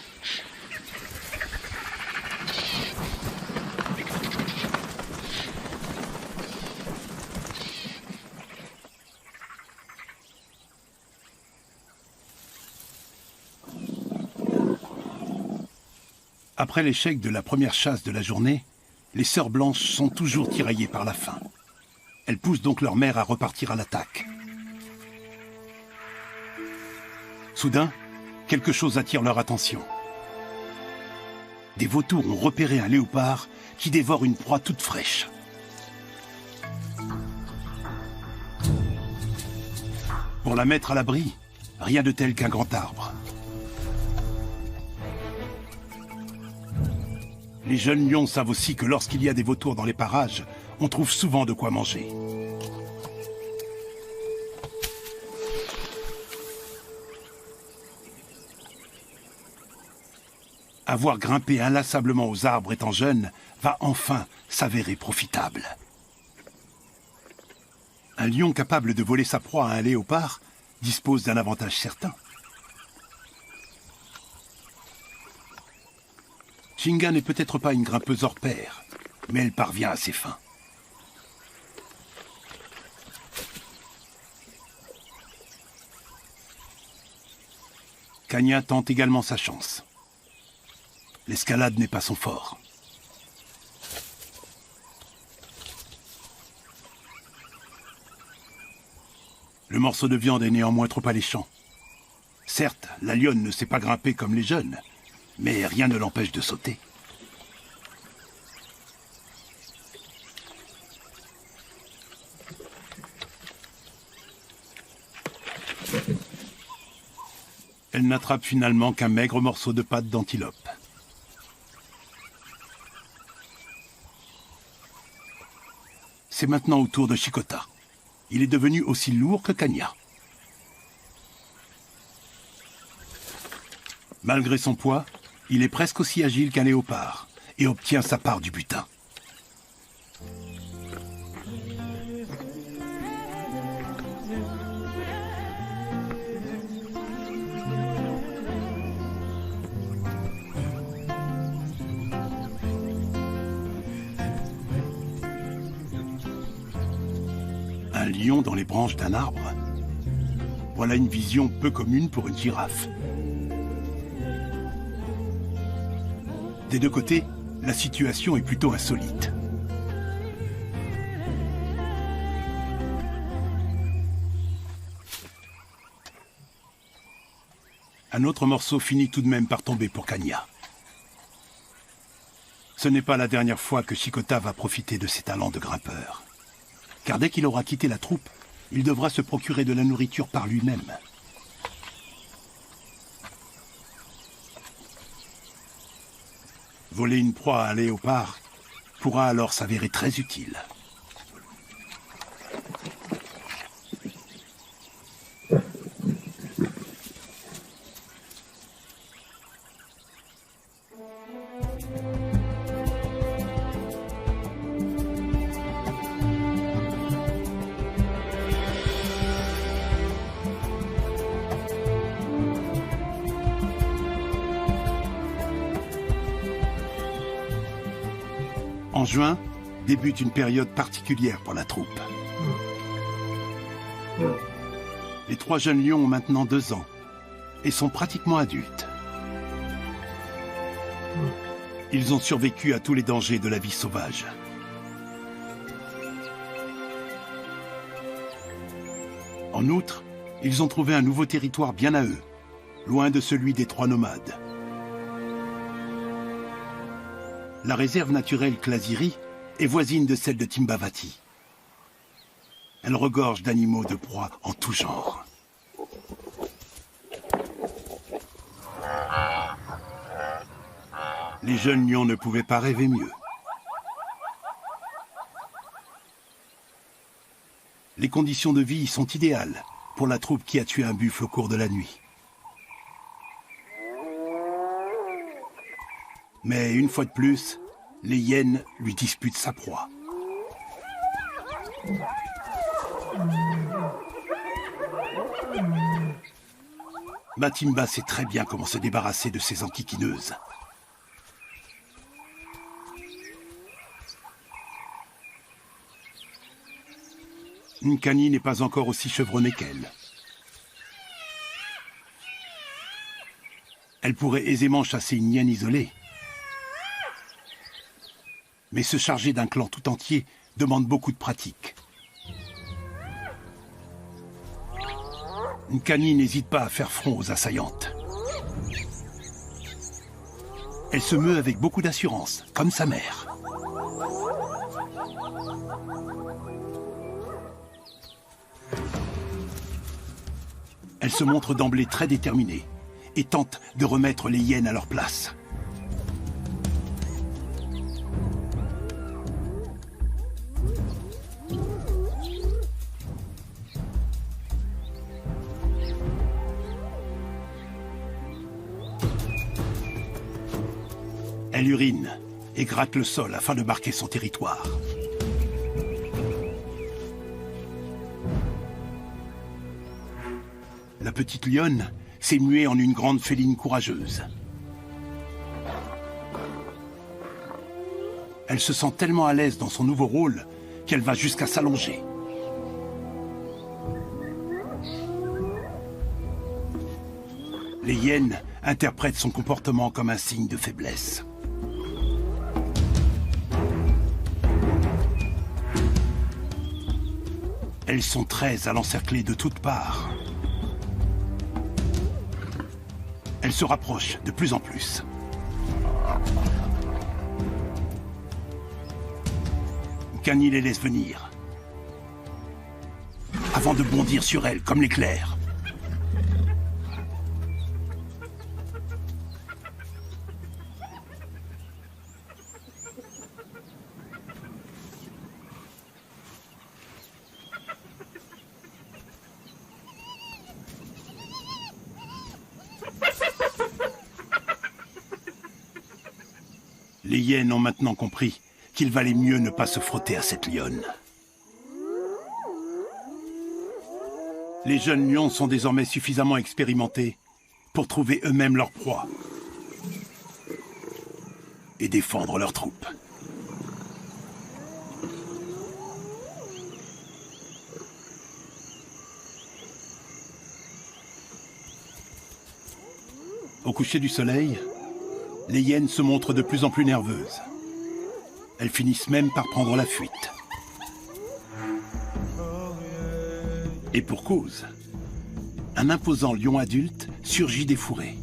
A: Après l'échec de la première chasse de la journée, les sœurs blanches sont toujours tiraillées par la faim. Elles poussent donc leur mère à repartir à l'attaque. Soudain, quelque chose attire leur attention. Des vautours ont repéré un léopard qui dévore une proie toute fraîche. Pour la mettre à l'abri, rien de tel qu'un grand arbre. Les jeunes lions savent aussi que lorsqu'il y a des vautours dans les parages, on trouve souvent de quoi manger. Avoir grimpé inlassablement aux arbres étant jeune va enfin s'avérer profitable. Un lion capable de voler sa proie à un léopard dispose d'un avantage certain. Shinga n'est peut-être pas une grimpeuse hors pair, mais elle parvient à ses fins. Kanya tente également sa chance. L'escalade n'est pas son fort. Le morceau de viande est néanmoins trop alléchant. Certes, la lionne ne sait pas grimper comme les jeunes, mais rien ne l'empêche de sauter. Elle n'attrape finalement qu'un maigre morceau de pâte d'antilope. C'est maintenant au tour de Shikota. Il est devenu aussi lourd que Kanya. Malgré son poids, il est presque aussi agile qu'un léopard et obtient sa part du butin. Un lion dans les branches d'un arbre? Voilà une vision peu commune pour une girafe. Des deux côtés, la situation est plutôt insolite. Un autre morceau finit tout de même par tomber pour Kanya. Ce n'est pas la dernière fois que Shikota va profiter de ses talents de grimpeur. Car dès qu'il aura quitté la troupe, il devra se procurer de la nourriture par lui-même. Voler une proie à un léopard pourra alors s'avérer très utile. En juin, débute une période particulière pour la troupe. Les 3 jeunes lions ont maintenant 2 ans et sont pratiquement adultes. Ils ont survécu à tous les dangers de la vie sauvage. En outre, ils ont trouvé un nouveau territoire bien à eux, loin de celui des 3 nomades. La réserve naturelle Klasiri est voisine de celle de Timbavati. Elle regorge d'animaux de proie en tout genre. Les jeunes lions ne pouvaient pas rêver mieux. Les conditions de vie y sont idéales, pour la troupe qui a tué un buffle au cours de la nuit. Mais une fois de plus, les hyènes lui disputent sa proie. Matimba sait très bien comment se débarrasser de ces enquiquineuses. Nkani n'est pas encore aussi chevronnée qu'elle. Elle pourrait aisément chasser une hyène isolée. Mais se charger d'un clan tout entier demande beaucoup de pratique. Nkani n'hésite pas à faire front aux assaillantes. Elle se meut avec beaucoup d'assurance, comme sa mère. Elle se montre d'emblée très déterminée et tente de remettre les hyènes à leur place. Elle urine et gratte le sol afin de marquer son territoire. La petite lionne s'est muée en une grande féline courageuse. Elle se sent tellement à l'aise dans son nouveau rôle qu'elle va jusqu'à s'allonger. Les hyènes interprètent son comportement comme un signe de faiblesse. Elles sont 13 à l'encercler de toutes parts. Elles se rapprochent de plus en plus. Nkani les laisse venir, avant de bondir sur elles comme l'éclair. Les hyènes ont maintenant compris qu'il valait mieux ne pas se frotter à cette lionne. Les jeunes lions sont désormais suffisamment expérimentés pour trouver eux-mêmes leur proie et défendre leur troupe. Au coucher du soleil, les hyènes se montrent de plus en plus nerveuses. Elles finissent même par prendre la fuite. Et pour cause, un imposant lion adulte surgit des fourrés.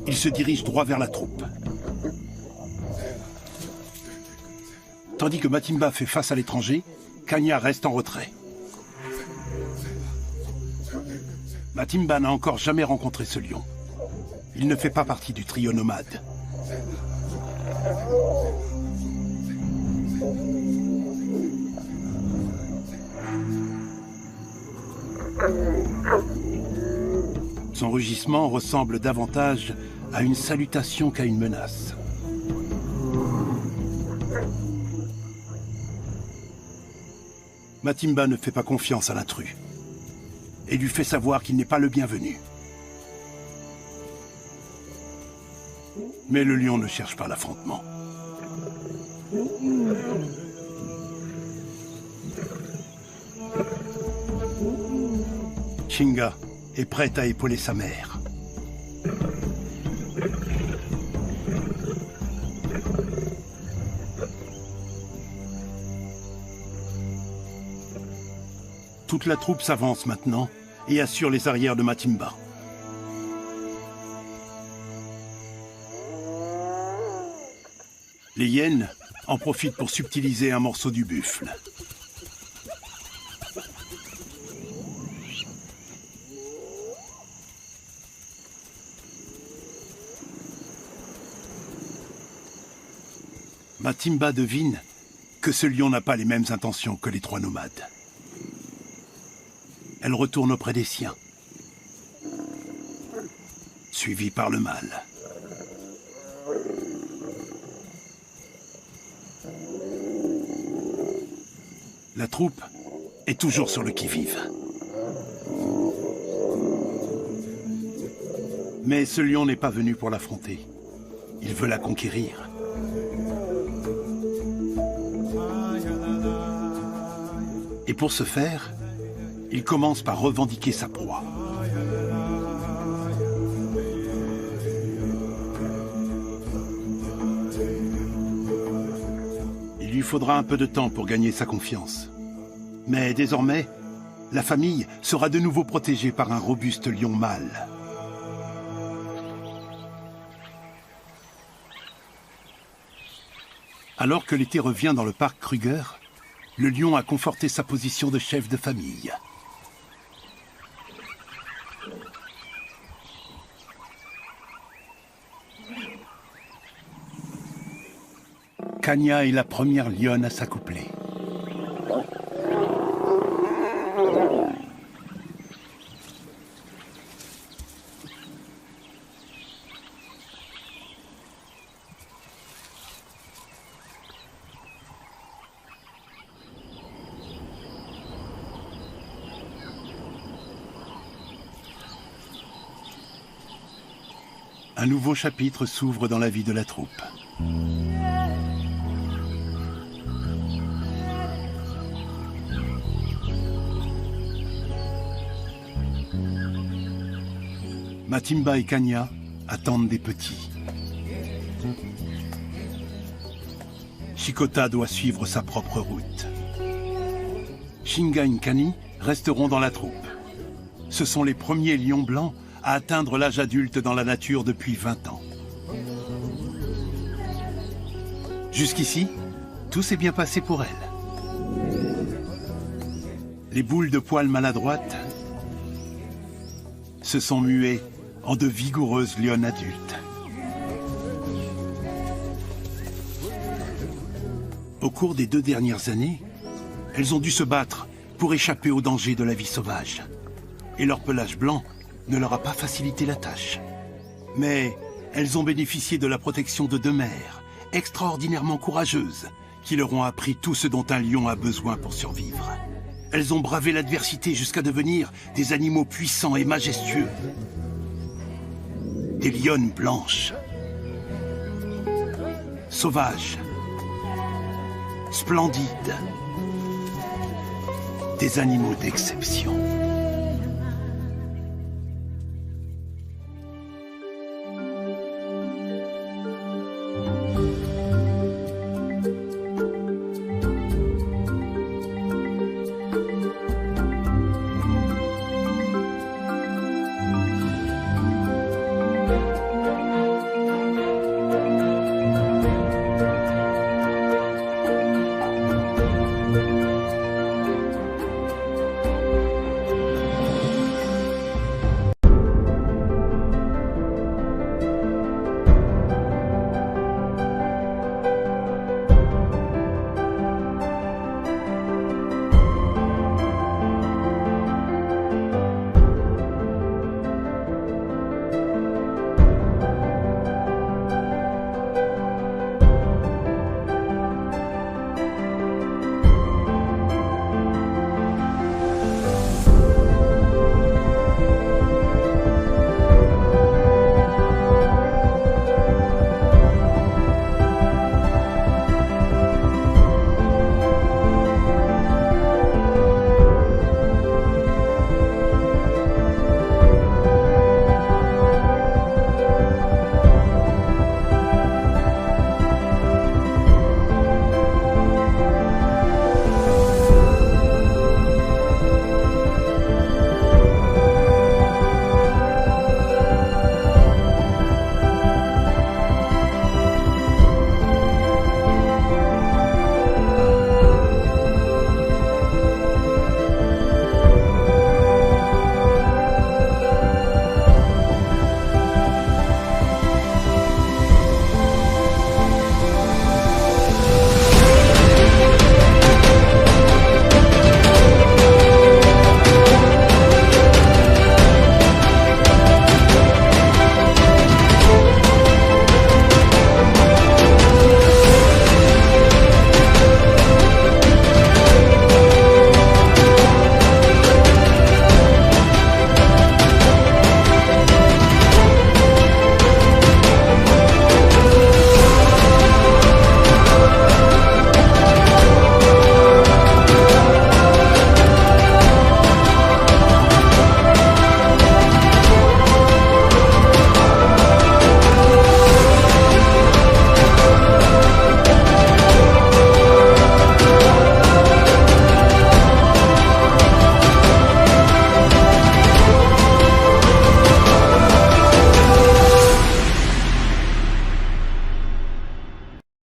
A: Il se dirige droit vers la troupe. Tandis que Matimba fait face à l'étranger, Kanya reste en retrait. Matimba n'a encore jamais rencontré ce lion. Il ne fait pas partie du trio nomade. Son rugissement ressemble davantage à une salutation qu'à une menace. Matimba ne fait pas confiance à l'intrus et lui fait savoir qu'il n'est pas le bienvenu. Mais le lion ne cherche pas l'affrontement. Chinga est prête à épauler sa mère. Toute la troupe s'avance maintenant et assure les arrières de Matimba. Les hyènes en profitent pour subtiliser un morceau du buffle. Matimba devine que ce lion n'a pas les mêmes intentions que les trois nomades. elle retourne auprès des siens, suivie par le mâle. La troupe est toujours sur le qui-vive. Mais ce lion n'est pas venu pour l'affronter. Il veut la conquérir. Et pour ce faire, il commence par revendiquer sa proie. Il lui faudra un peu de temps pour gagner sa confiance. Mais désormais, la famille sera de nouveau protégée par un robuste lion mâle. Alors que l'été revient dans le parc Kruger, le lion a conforté sa position de chef de famille. Kanya est la première lionne à s'accoupler. Un nouveau chapitre s'ouvre dans la vie de la troupe. Matimba et Kanya attendent des petits. Chikota doit suivre sa propre route. Shinga et Nkani resteront dans la troupe. Ce sont les premiers lions blancs à atteindre l'âge adulte dans la nature depuis 20 ans. Jusqu'ici, tout s'est bien passé pour elle. Les boules de poils maladroites se sont muées en de vigoureuses lionnes adultes. Au cours des 2 dernières années, elles ont dû se battre pour échapper aux dangers de la vie sauvage. Et leur pelage blanc ne leur a pas facilité la tâche. Mais elles ont bénéficié de la protection de 2 mères, extraordinairement courageuses, qui leur ont appris tout ce dont un lion a besoin pour survivre. Elles ont bravé l'adversité jusqu'à devenir des animaux puissants et majestueux. Des lionnes blanches, sauvages, splendides, des animaux d'exception.